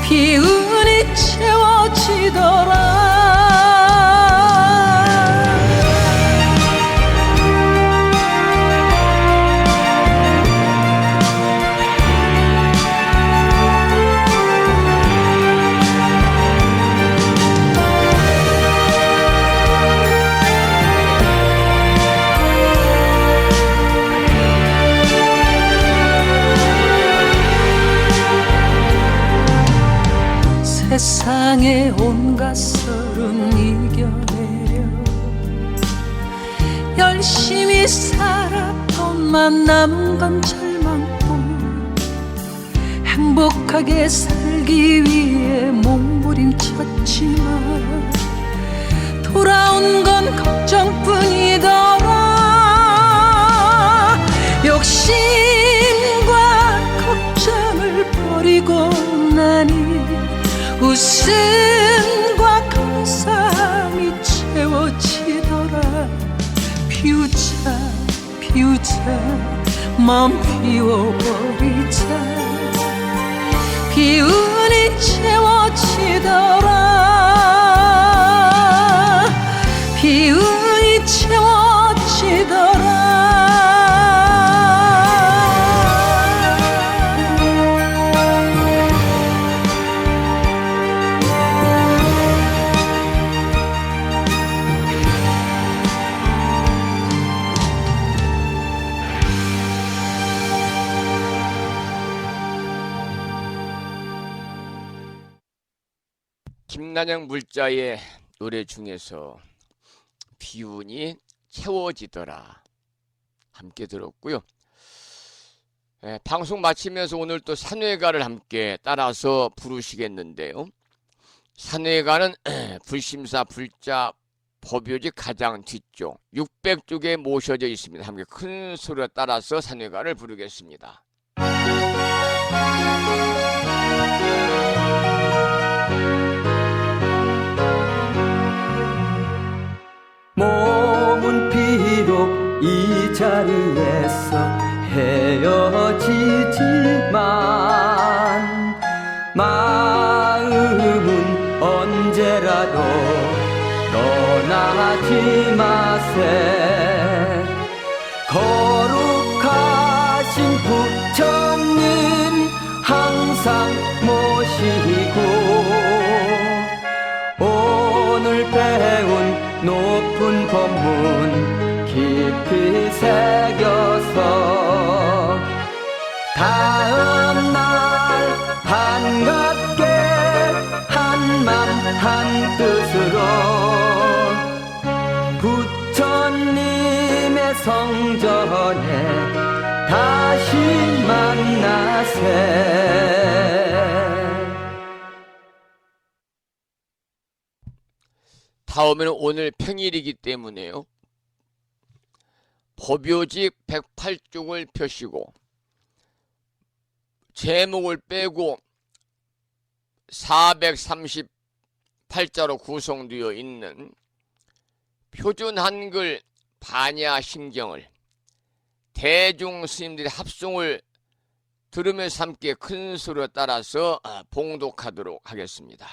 기운이 채워지더라. 세상의 온갖 서름 이겨내려 열심히 살았건만 남은 건 절망뿐. 행복하게 살기 위해 몸부림쳤지만 돌아온 건 걱정뿐이더라. 욕심과 걱정을 버리고 나니 웃음과 감사함이 채워지더라. 피우자 마음 피워버리자. 기운이 채워지더라. 기운이 채워지더라. 김난영 물자의 노래 중에서 비운이 채워지더라 함께 들었고요. 방송 마치면서 오늘 또 산회가를 함께 따라서 부르시겠는데요. 산회가는 불심사 불자 법요지 가장 뒤쪽 600쪽에 모셔져 있습니다. 함께 큰 소리로 따라서 산회가를 부르겠습니다. 몸은 비록 이 자리에서 헤어지지만 마음은 언제라도 떠나지 마세. 거룩하신 부처님 항상 모시고 오늘 배운 높은 법문 깊이 새겨서 다음날 반갑게 한맘 한뜻으로 부처님의 성전에 다시 만나세. 다음에는 오늘 평일이기 때문에요. 법요지 108쪽을 펴시고 제목을 빼고 438자로 구성되어 있는 표준 한글 반야심경을 대중 스님들의 합송을 들으면서 함께 큰 소리로 따라서 봉독하도록 하겠습니다.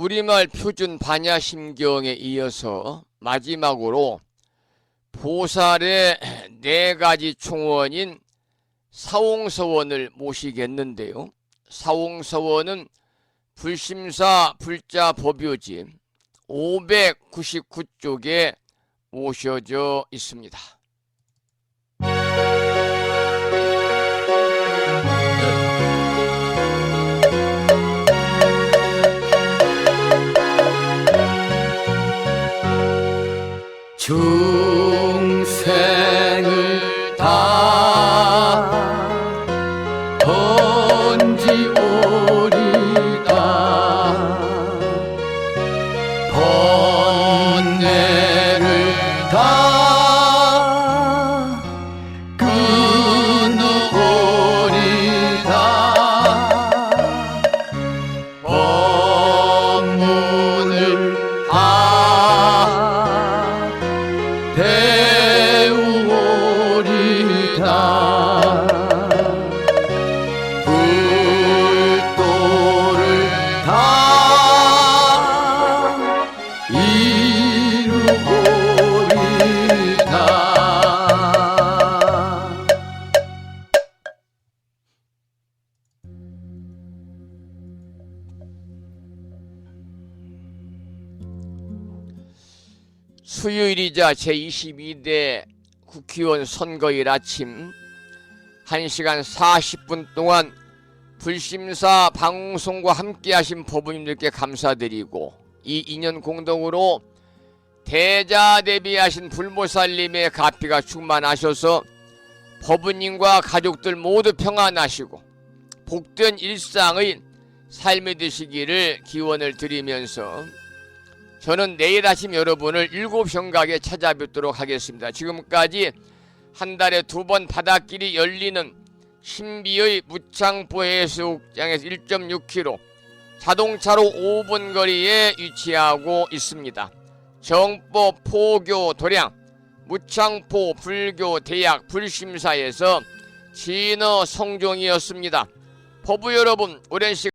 우리말 표준 반야심경에 이어서 마지막으로 보살의 4가지 총원인 사홍서원을 모시겠는데요. 사홍서원은 불심사 불자 법요지 599쪽에 모셔져 있습니다. 중생을 다 번지오리다 번뇌를 다 끊어오리다 법문을 다 배우오리다 주일이자 제22대 국회의원 선거일 아침 1시간 40분 동안 불심사 방송과 함께 하신 법부님들께 감사드리고, 이 인연 공덕으로 대자대비하신 불보살님의 가피가 충만하셔서 법부님과 가족들 모두 평안하시고 복된 일상의 삶이 되시기를 기원을 드리면서 저는 내일 아침 여러분을 7시경각에 찾아뵙도록 하겠습니다. 지금까지 한 달에 2번 바닷길이 열리는 신비의 무창포 해수욕장에서 1.6km, 자동차로 5분 거리에 위치하고 있습니다. 정법, 포교, 도량, 무창포, 불교, 대약, 불심사에서 진어 성종이었습니다. 법부 여러분, 오랜 시간